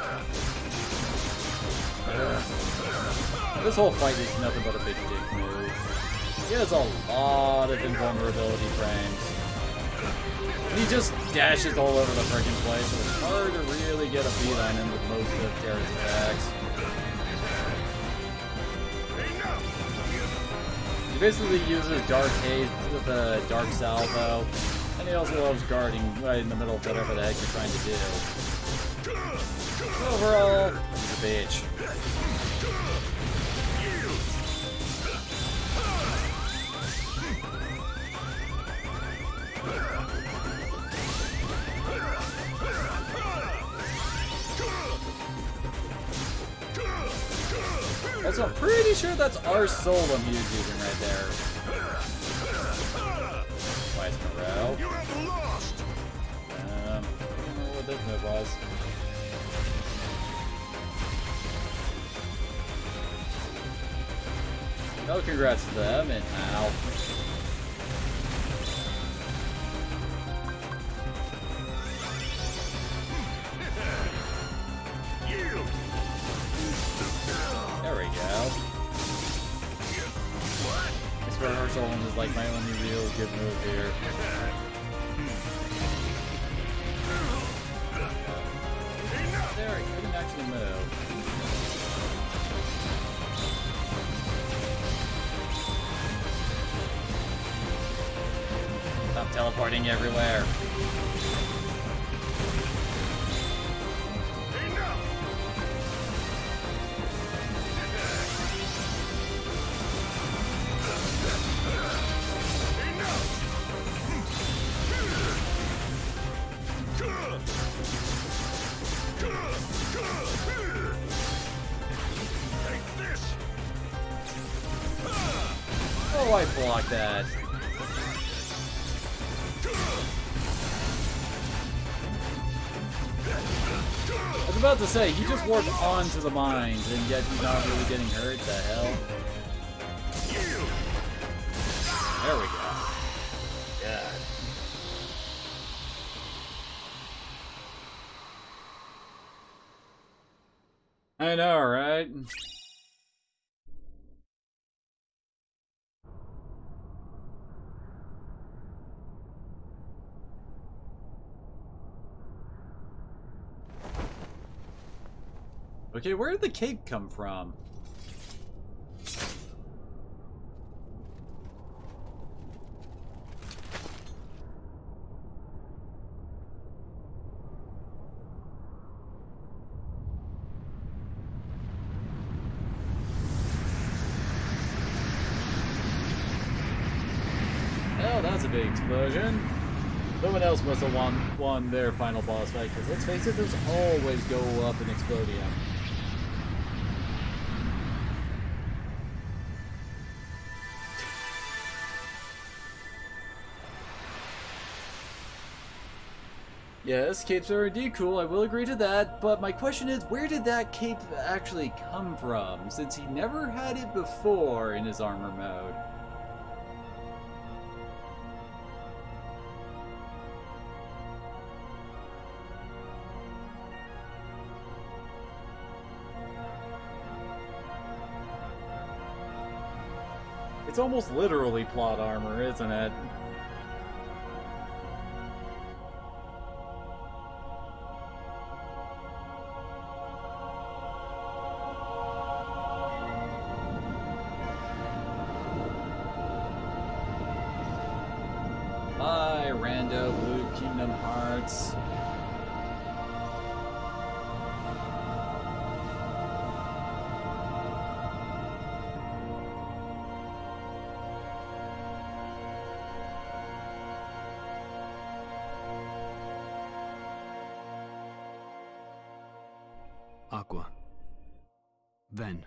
This whole fight is nothing but a big dick move. He has a lot of invulnerability frames. And he just dashes all over the freaking place, so it's hard to really get a beat on him with most of Terra's attacks. He basically uses Dark Haze with a Dark Salvo, and he also loves guarding right in the middle of whatever the heck you're trying to do. Overall, he's a bitch. So I'm pretty sure that's our soul I'm using right there. Twice in a row. I don't know what this move was. Oh, congrats to them, and ow. There we go. This reversal is like my only real good move here. There, I couldn't actually move. Stop teleporting everywhere. Oh, I blocked that. I was about to say, he just warped onto the mines, and yet he's not really getting hurt. The hell? There we go. Yeah. I know, right? Okay, where did the cape come from? Oh, that's a big explosion. Someone else must have won their final boss fight, because let's face it, there's always go up in Explodium. Yes, capes are indeed cool, I will agree to that, but my question is, where did that cape actually come from, since he never had it before in his armor mode? It's almost literally plot armor, isn't it? play Rando, Blue Kingdom Hearts. Aqua. Ven.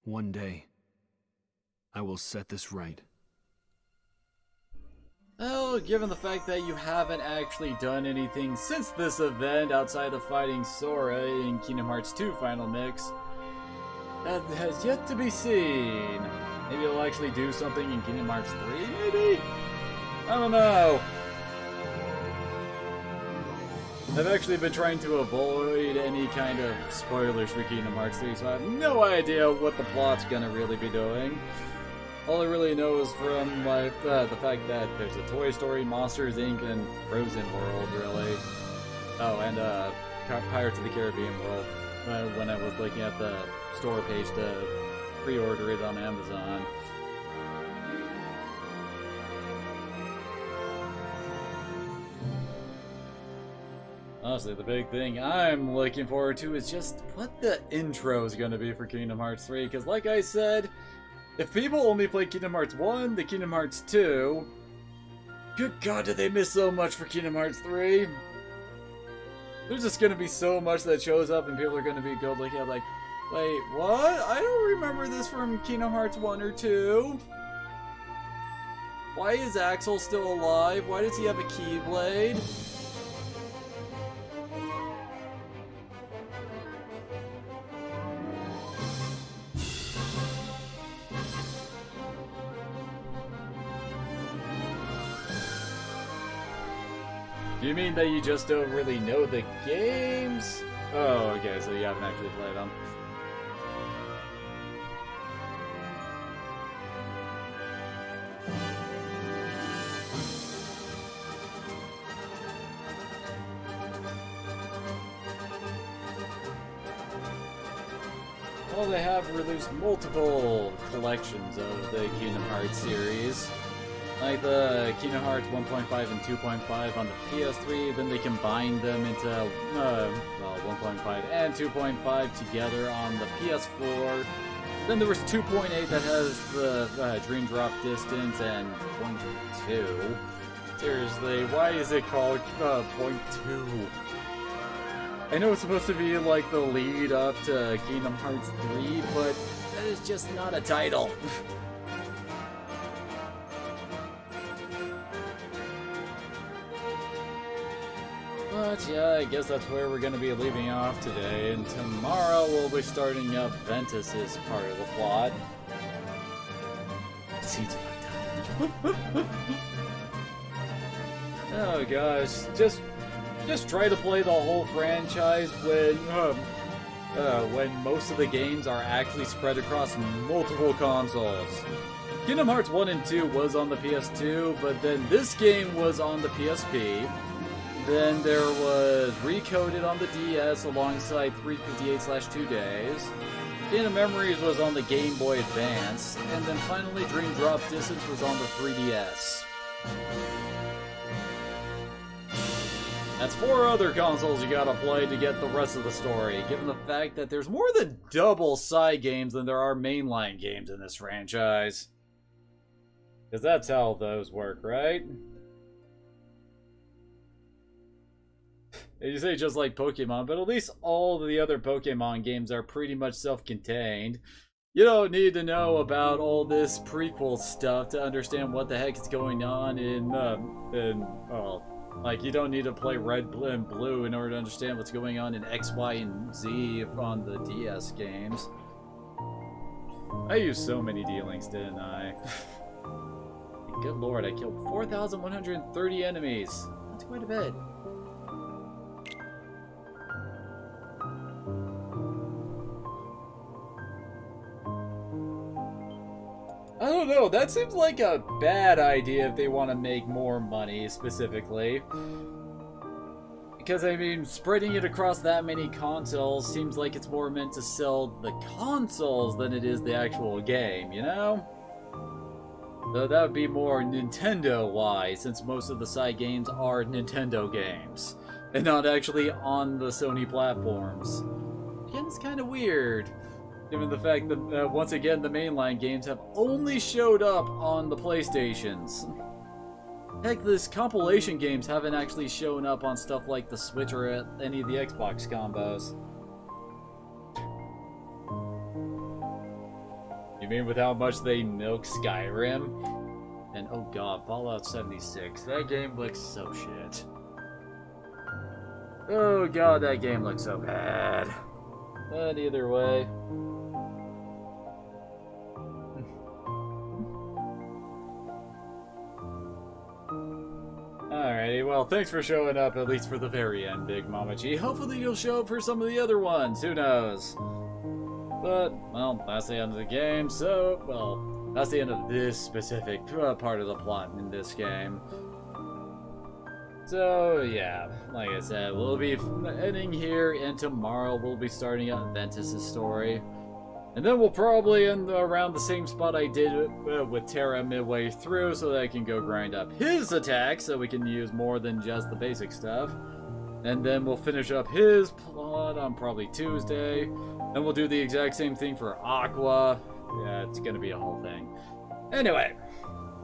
One day, I will set this right. Well, given the fact that you haven't actually done anything since this event outside of fighting Sora in Kingdom Hearts 2 Final Mix, that has yet to be seen. Maybe you'll actually do something in Kingdom Hearts 3, maybe? I don't know. I've actually been trying to avoid any kind of spoilers for Kingdom Hearts 3, so I have no idea what the plot's gonna really be doing. All I really know is from the fact that there's a Toy Story, Monsters, Inc., and Frozen World, really. Oh, and Pirates of the Caribbean World, when I was looking at the store page to pre-order it on Amazon. Honestly, the big thing I'm looking forward to is just what the intro is going to be for Kingdom Hearts 3, because like I said, if people only play Kingdom Hearts 1, the Kingdom Hearts 2, good god, did they miss so much for Kingdom Hearts 3? There's just going to be so much that shows up and people are going to be looking at like, wait, what? I don't remember this from Kingdom Hearts 1 or 2. Why is Axel still alive? Why does he have a Keyblade? Do you mean that you just don't really know the games? Oh, okay, so you haven't actually played them. Well, they have released multiple collections of the Kingdom Hearts series. Like the Kingdom Hearts 1.5 and 2.5 on the PS3, then they combined them into, well, 1.5 and 2.5 together on the PS4. Then there was 2.8 that has the Dream Drop Distance and 0.2. Seriously, why is it called 0.2? I know it's supposed to be like the lead up to Kingdom Hearts 3, but that is just not a title. But yeah, I guess that's where we're going to be leaving off today, and tomorrow we'll be starting up Ventus's part of the plot. Seeds Oh gosh, just try to play the whole franchise when most of the games are actually spread across multiple consoles. Kingdom Hearts 1 and 2 was on the PS2, but then this game was on the PSP. Then there was Recoded on the DS alongside 358/2 Days. Kingdom Memories was on the Game Boy Advance. And then finally Dream Drop Distance was on the 3DS. That's 4 other consoles you gotta play to get the rest of the story, given the fact that there's more than double side games than there are mainline games in this franchise. Because that's how those work, right? You say just like Pokemon, but at least all the other Pokemon games are pretty much self-contained. You don't need to know about all this prequel stuff to understand what the heck is going on like you don't need to play Red, and Blue in order to understand what's going on in X, Y, and Z on the DS games. I used so many D-Links, didn't I? Good lord, I killed 4,130 enemies. That's quite a bit. I don't know, that seems like a bad idea if they want to make more money, specifically. Because, I mean, spreading it across that many consoles seems like it's more meant to sell the consoles than it is the actual game, you know? Though that would be more Nintendo-wise, since most of the side games are Nintendo games, and not actually on the Sony platforms. Again, it's kind of weird, given the fact that, once again, the mainline games have only showed up on the PlayStations. Heck, these compilation games haven't actually shown up on stuff like the Switch or any of the Xbox combos. You mean with how much they milk Skyrim? And oh god, Fallout 76. That game looks so shit. Oh god, that game looks so bad. But either way. Alrighty, well, thanks for showing up, at least for the very end, Big Mama G. Hopefully you'll show up for some of the other ones, who knows? But, well, that's the end of the game, so, well, that's the end of this specific part of the plot in this game. So, yeah, like I said, we'll be ending here, and tomorrow we'll be starting out Ventus' story. And then we'll probably end around the same spot I did with Terra midway through, so that I can go grind up his attack, so we can use more than just the basic stuff. And then we'll finish up his plot on probably Tuesday. And we'll do the exact same thing for Aqua. Yeah, it's gonna be a whole thing. Anyway,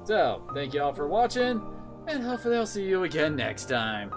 so, thank you all for watching, and hopefully I'll see you again next time.